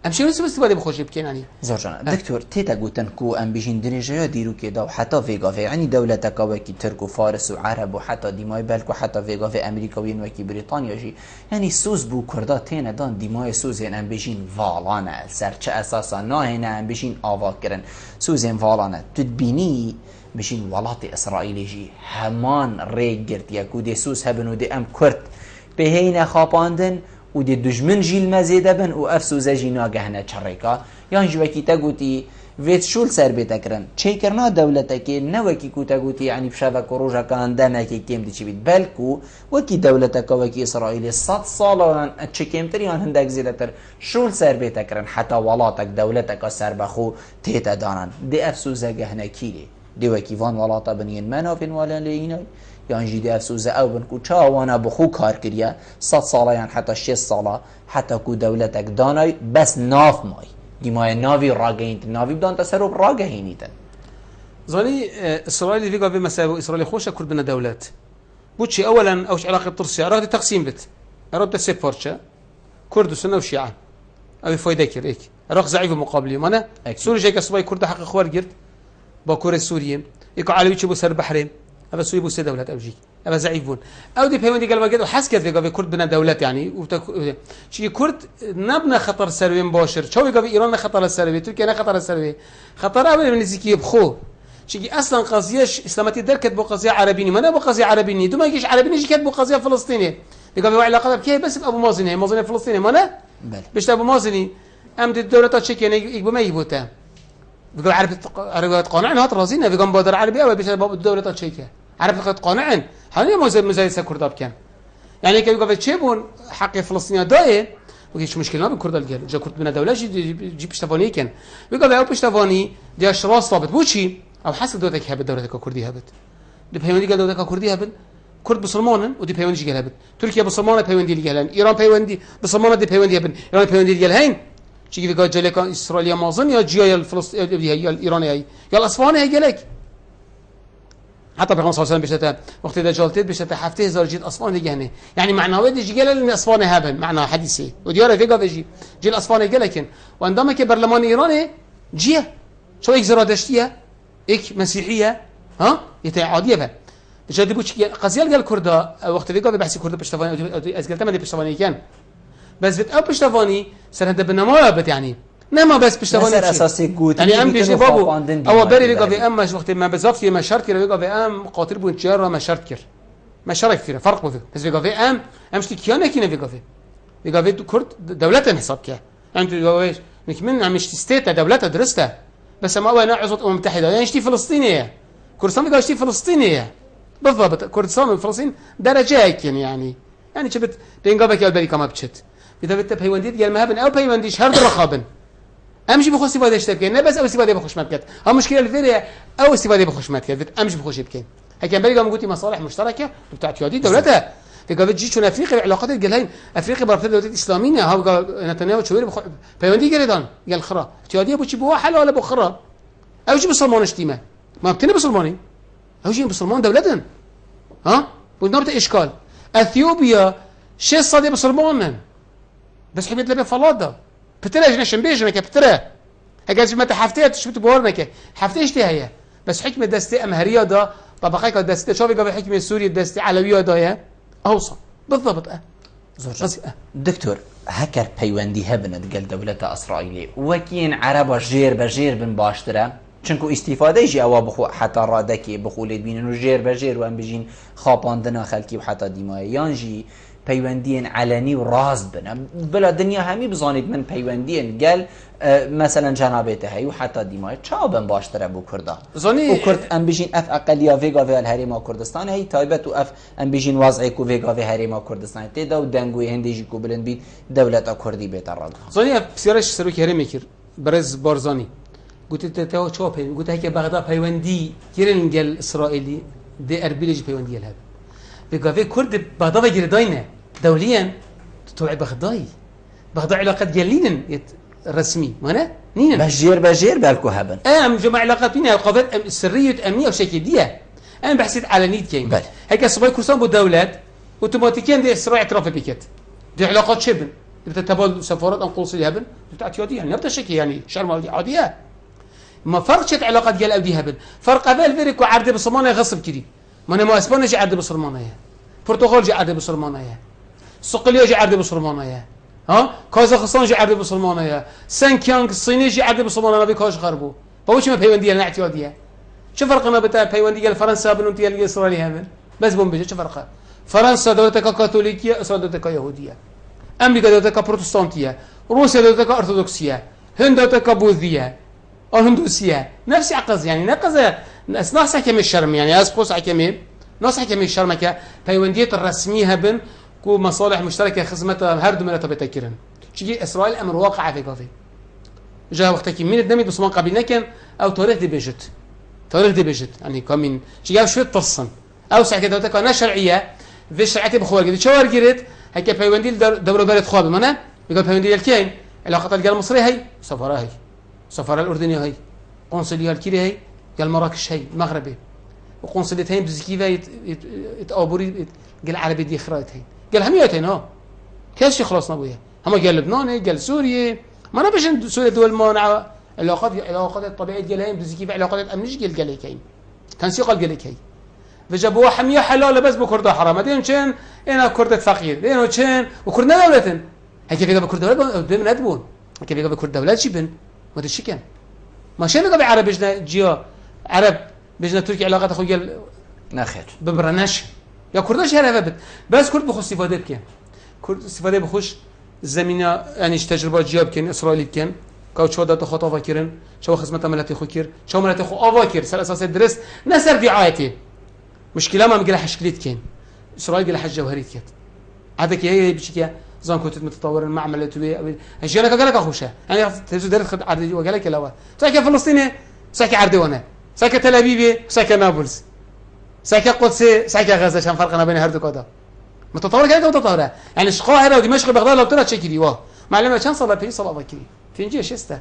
امشي نسبه استفاده بخوشي بكين يعني زوجنا دكتور تيتا قوتن كو ام بيجين درجه ديرو كده وحتى فيغا في يعني دولتك وكي ترك وفارس وعرب وحتى ديماي بالك وحتى فيغا في امريكاويين وكي بريطانيا جي يعني سوز بو كردا تينا دان ديماي سوز ام بيجين فالانا سرچ اساسا نه هنا ام بيجين اوا كرن سوز فالانا تدبيني بيجين ولات اسرائيل جي همان ريغرت يكو دي سوز هبن ودي ام كرت بهينا خاپاندن و دی دشمن جیل مزیده بن و افسوز جینا گهنه چریکا یان جوکی تا گویی ویت شول سر بیت کرن چه کرنا دولت کی نوکی کو تا گویی یعنی بشوا کروجا کان دمه کی کم دی چبید بلکو وکی دولت کا وکی اسرائیل 100 سالان چه کمتر یان هندک زیرتر شول سر بیت کرن حتی ولاتک دولت کا سر بخو تیتا دانن دی افسوز گهنه کیلی دی وکی وان ولاتا بنین منافین ولا لینای يعني جدي أفسوزة أو بنكو تا وانا بخو كار كريا 100 سالة يعني حتى 6 سالة حتى كو دولتك داناي بس ناف ماي دي ماي نافي راجعين نافي بدان تسرب راجعينيتن زاني إسرائيل فيجا بمساوي إسرائيل خوشة كرد بين دولات بوتشي أولا أوش علاقة ترسيا راه تقسيم بت راه تسيبورشة كرد وسنة وشيعان أو فايدة كير راه ضعيف مقابلي مانا سوريا جاي كسباي كرد حق خوار جرد باكور السوريين يكو علوي تشبو سر بحرين هذا سوري بوسي دولات أوجي هذا ضعيفون أو دي بيوندي قال ما قد وحس كذا في كرد بنا دولات يعني شيء كرد نبنا خطر سربي مباشر شو يقول في إيران خطر السربي تركيا خطر السربي خطر أول من زكي بخو شيء أصلا قضية إسلامتي در كتبوا قضية عربيني ما نبغى قضية عربيني دوما يجيش عربيني يجي كتبوا قضية فلسطينية يقول في علاقة بكيه بس أبو مازن هي مازن فلسطيني ما أنا بس أبو مازني أم دي الدولة تشكي يعني يقبل ما يبوتها بيقول عربي قانعين هات رازينا بيقول بادر عربي أو بيش الدولة تشكي عرب قانعين حاليا مزايد كرداب كان يعني كي يقول تشيبون حق فلسطين دايه وكيش مشكله ما بكرد الجل جا كرد بنا دوله جي بشتفاني كان بيقول او بشتفاني دي اشراس ثابت بوشي او حسب دولتك هبت دولتك كردي هبت دي بيوندي قال دولتك كردي هبت كرد بسلمان ودي بيوندي قال هبت تركيا بسلمان بيوندي اللي قالن ايران بيوندي بسلمان دي بيوندي هبت ايران بيوندي اللي قالين شي قال جلك اسرائيل مازن يا جيا الفلسطيني يا الايراني يا الاصفهاني هي قالك حتى بيغمص صلى الله عليه وسلم بشتا وقت دجالتيت بشتا 7000 جيل أصفان ديجهني يعني معناه ودي جي قال لي أصفان هبن معناه حديثي ودياره فيجا بيجي جيل أصفان قالكن وعندما كبرلمان إيراني جيه شو إيك زرادشتية إيك مسيحية ها يتعادية به جدي بوش قزيل قال كردا وقت فيجا بحث كردا بشتفاني أزقلت ما دي بشتفاني كان بس بت أو بشتفاني سنة بنما بت يعني نما بس بشتغل اساسي قوت يعني ام بيجي بابو او بري بيقى في ام مش وقت ما بالضبط ما شرط كده بيقى في ام قاتل بونشير ما شرط كده ما شرط كثير فرق بده بس بيقى في ام مش كيانا كينا بيقى في كرد دولتها حساب كده انت بيقى من مش ستيت دولتها درستها بس ما هو نوع عضو متحده يعني شتي فلسطينيه كردستان بيقى شتي فلسطينيه بالضبط كردستان وفلسطين درجات يعني شفت بينقى بك البريكا ما بتشت اذا بت بيوندي ديال مهبن او بيوندي شهر رخابن امشي بخو استفاده اشتبكين بس او استفاده بخوش مبكت هم مشكله الفيريا او استفاده بخوش مبكت امشي بخوش بكين هيك بلقى موجودي مصالح مشتركه بتاعت يهودي دولتها فقالت جي شنو افريقيا العلاقات الجلهين افريقيا برفض الدولات الاسلاميه ها نتنياهو شوير بيوندي قردان قال خرا يهودي بوشي بو حل ولا بخرا او جي بسلمان اشتيمه ما بتني بسلماني او جي بسلمان دولتن ها ونبت اشكال اثيوبيا شي صدي بسلمان بس حبيت لبي فلاده بترى جنشن بيجنك بترى هجاز ما تحفتيت شو بتبورنك حفتيش دي هي بس حكمه دستي امهريه ده طبقات دستي شوفي قبل حكمه سوريا دستي علويه ده هي اوصل بالضبط دكتور هكر بيوندي هبند قال دولة اسرائيل وكين عرب جير بجير بن باشتره چونكو استفاده جي او بخو حتى رادكي بخو لبين انه جير بجير وام بيجين خاپاندنا خلقي وحتى ديماي يانجي پیوندین علنی و راز بنا بلا دنیا همی بزانید من پیوندین قال مثلا جنابته هی و حتی دیمای چابن باشتره بو کردا و کرد ام بيجين اف اقليه فيغا في الهرم كردستان هي تايبت و اف ام بيجين وضعي كو فيغا في هرم كردستان تدا و دنگوي هنديجي كو بلند بي دولت كردي بيتراد زوني بسيرش سروك هرم كير برز بارزاني قلت تاو چوبين قلت هيك بغداد پیوندی كيرن قال اسرائيلي دي اربيلج پیوندی الهب بيغا في كرد بغداد جرداينه دوليا تتوعي بغداد علاقات جلينا رسمي مانا نينا بجير بالكو هبن جمع علاقات بينها القضايا السريه امنيه وشكل ديه انا بحسيت على نيت كاين هيك صباي كردستان بو دولات اوتوماتيكيا دي اسرائيل اعتراف بكت دي علاقات شبن تبادل سفارات أو قنصلية هبل اعتيادية يعني نبدأ شكل يعني شرم عادية ما فرق شت علاقات جال أودي هبل فرق قبل فيرك وعرض بصرمانة غصب كذي ما أنا ما إسبانيا جي عرض بصرمانة برتغال جي عرض بصرمانة صقلية جي عرض بصرمانة ها كازاخستان جي عرض بصرمانة سانكيانغ الصيني جي عرض بصرمانة ما بيكاش غربو فوش ما بيوندية الاعتيادية شو فرقنا بتاع بيوندية فرنسا بنوتية الإسرائيلية هبل بس بومبيجي شو فرقه فرنسا دولتك كاثوليكية إسرائيل دولتك يهودية أمريكا دولتك بروتستانتية روسيا دولتك أرثوذكسية هند دولتك بوذية أو هندوسية نفس عقز يعني نقز ناس حكم الشرم يعني أسقوس حكمي ناس حكم الشرم كبيوندية الرسمية بن كو مصالح مشتركة خدمتها هردو من تبتكرن شيء إسرائيل أمر واقع في قضية جاء وقتك من الدم بسمان قبل كان أو تاريخ دي بيجت يعني كمين شيء شوية تصن أو ساعة كده دولتك أنا شرعية في شرعية بخوار جديد شوار جريت هيك بيونديل دولة بلد خواب منا يقول بيونديل الكين علاقة الجال المصرية هي سفارة الأردنية هي قنصلية الكيري هي قال مراكش هي المغربي وقنصليتين بزكيفة يتقابوري قال عربي دي خرايت هي قال هميتين ها كاش شيء خلاص نبويا هم قال لبناني قال سوريا ما أنا بيجن سوريا دول مانعة علاقات الطبيعية قال هي بزكيفة علاقات أمنيش قال لك هي كان سيقال قال لك هي فجابوا حمية حلال بس بكرد حرام دين شين أنا كرد فقير دين وشين وكردنا دولة هيك في بكرد دولة بمن أدبون هيك في بكرد دولة شبن ما تشي كان ما شين قبل عرب بيجنا جيا عرب بيجنا تركي علاقات أخوي قال نخير ببرناش يا كرداش هلا فبت بس كرد بخش استفادة بكين كرد استفادة بخش زمينا يعني تجربة جياب كين إسرائيل كين كاو شو دات خطا فاكرين شو خدمة ملتي خوكير شو ملتي خو أفاكر سال أساس درس نسر دعايتي مشكلة ما مقلها حشكليت كين إسرائيل قلها حج جوهريت كات عادك هي بشكل زان كنت متطور المعمل توي هجي لك قالك أخوشة يعني تجو درت خد عرضي وقالك لا ساكن فلسطيني ساكن عردوانة ساكن تل أبيب ساكن نابلس ساكن قدس ساكن غزة شان فرقنا بين هردو كذا متطور كذا متطورة يعني القاهرة ودمشق بغداد لو طلعت شكلي واه معلمة كان صلاة في صلاة ذكري تنجي شسته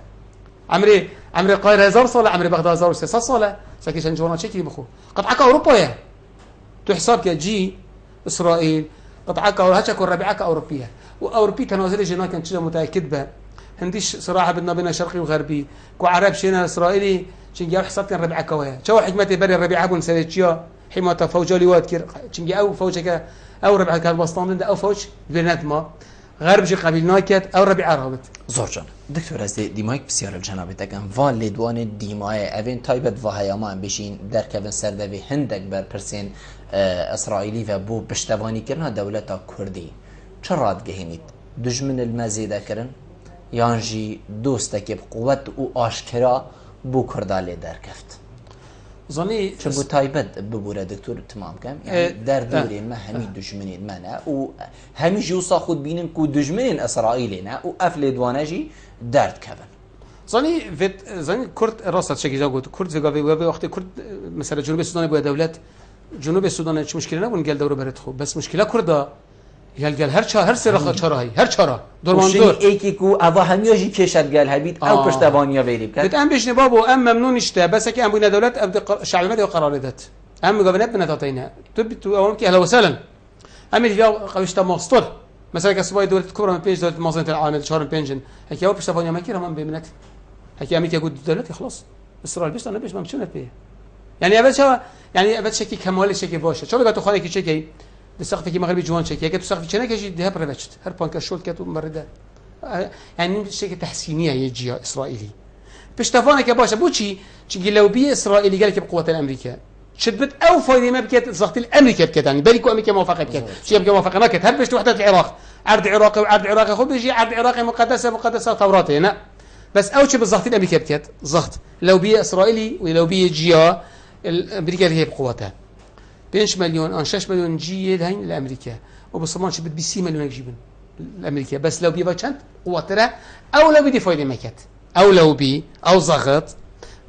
عمري القاهرة 1000 صلاة عمري بغداد 1600 صلاة ساكن شان جوانا شكلي بخو قطعك أوروبا يا حسابك جي إسرائيل قطعك أو هاتشك والربيعك أوروبية وأوروبي تنازل جنا كان شيء متأكد به هنديش صراحة بدنا بين شرقي وغربي كعرب شينا إسرائيلي شنجي حسابك الربيعك وياه شو حكمتي بري الربيعة بون سريتشيا حما تفوجالي واتكر شنجي أو فوجك أو ربيعك البسطان ده أو فوج بينات ما غرب جي قبيل ناكت أو ربيعة رابط زورجان دكتور از دیمایک بسیار الجناب تکن وان لیدوان دیمای اوین تایبت و هیامان بشین در کون سردوی هندک بر پرسین اسرائیلی و بو پشتوانی کردن دولت کردی چه راد گهینید دشمن المزیده کردن یانجی دوستک بقوت و آشکرا بو کردالی در کفت زنی چه بو تایبت ببوره دکتور تمام کم یعنی در دوری ما همی دشمنین منه و همی جوسا خود بینن کو دشمنین اسرائیلی نه و اف لیدوانه جی درد کبن زنی کرد راست شکی جا کرد زگاوی وقتی کرد مثلا جنوب السودان بود دولت جنوب السودان چه مشکلی نبود گل دوره برد خوب بس مشکل کرده گل هر سر چرایی هر چرا دورمان دور ایکی کو اوا همیاجی کشد گل هبید او پشتوانیا ویریب کرد ام بشنی بابو ام ممنون اشته بس که ام بین دولت اب شعب مدی قرار داد ام مقابلات بنتاتينا تو اول که اهلا وسهلا ام اللي قوشت ماستر مثلا كسباي دولة كبرى من بينج دولة مازنة العالم شهر بينجن هيك أول بيشتغلون ما كيرهم بمنت هيك أمريكا يقول دولتي خلاص إسرائيل بيش أنا بيش ما مشونت بيه يعني أبد شو يعني أبد شكي كمال شكي باشا شو بقى تخانك شكي السقف كي مغربي جوان شكي هيك السقف كنا كيجي ده بريفشت هر بانك الشول كاتو مرده يعني شكي تحسينية يجي إسرائيلي بيشتغلون كباشا بوشي شكي لو بي إسرائيلي قال لك بقوة الأمريكا شدت او فايده ما بكت ضغط الامريكا بكت يعني بالكو امريكا موافقه بكت شيء بكت موافقه ما كت هل باش وحده العراق عرض عراقي وعرض عراقي خو بيجي عرض عراقي مقدسه توراتي هنا بس او شيء بالضغط الامريكا بكت ضغط لو بي اسرائيلي ولو بي جيا الامريكا هي بقوتها 5 مليون ان 6 مليون جي هين لامريكا وبصمان شبت ب 6 مليون يجيبن الامريكا بس لو بي باشنت قوتها او لو بي فايده ما كت او لو بي او ضغط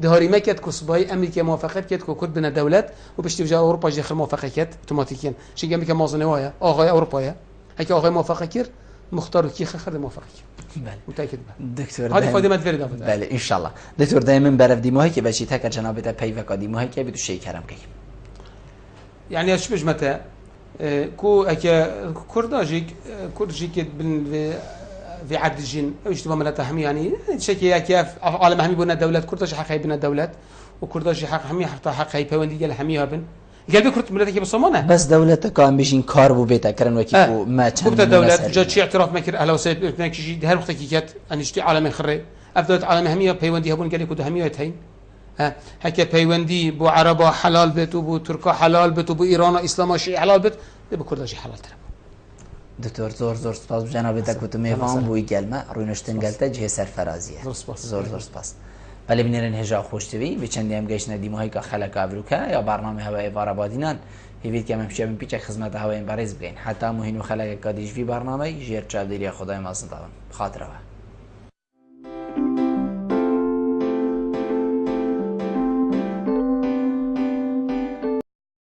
دهاري ما كانت كسباي أمريكا موافقة كانت كورد بين الدولات وباش تفجأ أوروبا جي آخر موافقة كانت أوتوماتيكيا شيء أمريكا مازنة وياه أغاية أوروبا هيك أغاية موافقة كير مختار كي خير موافقة بله متأكد دكتور هذه فايدة ما تفرد بله إن شاء الله دكتور دائما برف ديمو هيك بشي تاك جنابته بيفك ديمو هيك بدو شيء كرم كي يعني ايش بجمته كو أكيا كورد جيك بن في عدد الجن اجتماع ملات همي يعني شكل كيف عالم همي بنا دولة كردش حق بنا دولة وكردش حق همي حق هي بيوندي جل همي هابن قلبي كرت ملتك بصمانه بس دولتك كان بيجين كاربو بيتا كرن وكيفو ما كان كنت دولة جات شيء اعتراف مكر أهلا وسهلا بنك شيء هر وقت كيكات أن يشتي عالم خري أفضل عالم همية بيوندي هبون قال يكون همية هين هكا بيوندي بو عربا حلال بيت وبو تركا حلال بيت وبو إيران إسلام شيء حلال بيت ده بكرد شيء حلال ترى دكتور زور سپاس جنابتك وتو میفهم بوی گلمه روینشتن گلته جه سرفرازیه زور سپاس ولی بنرن هجا خوشتوی و چندی هم گشت ندیم های که خلق آبروکه یا برنامه هوای وارابادینان هیوید که همش من پیچ خدمت هوای برز بگین حتی مهینو خلق کادیج وی برنامه جیر چابدری خدای ماسن طبعا خاطره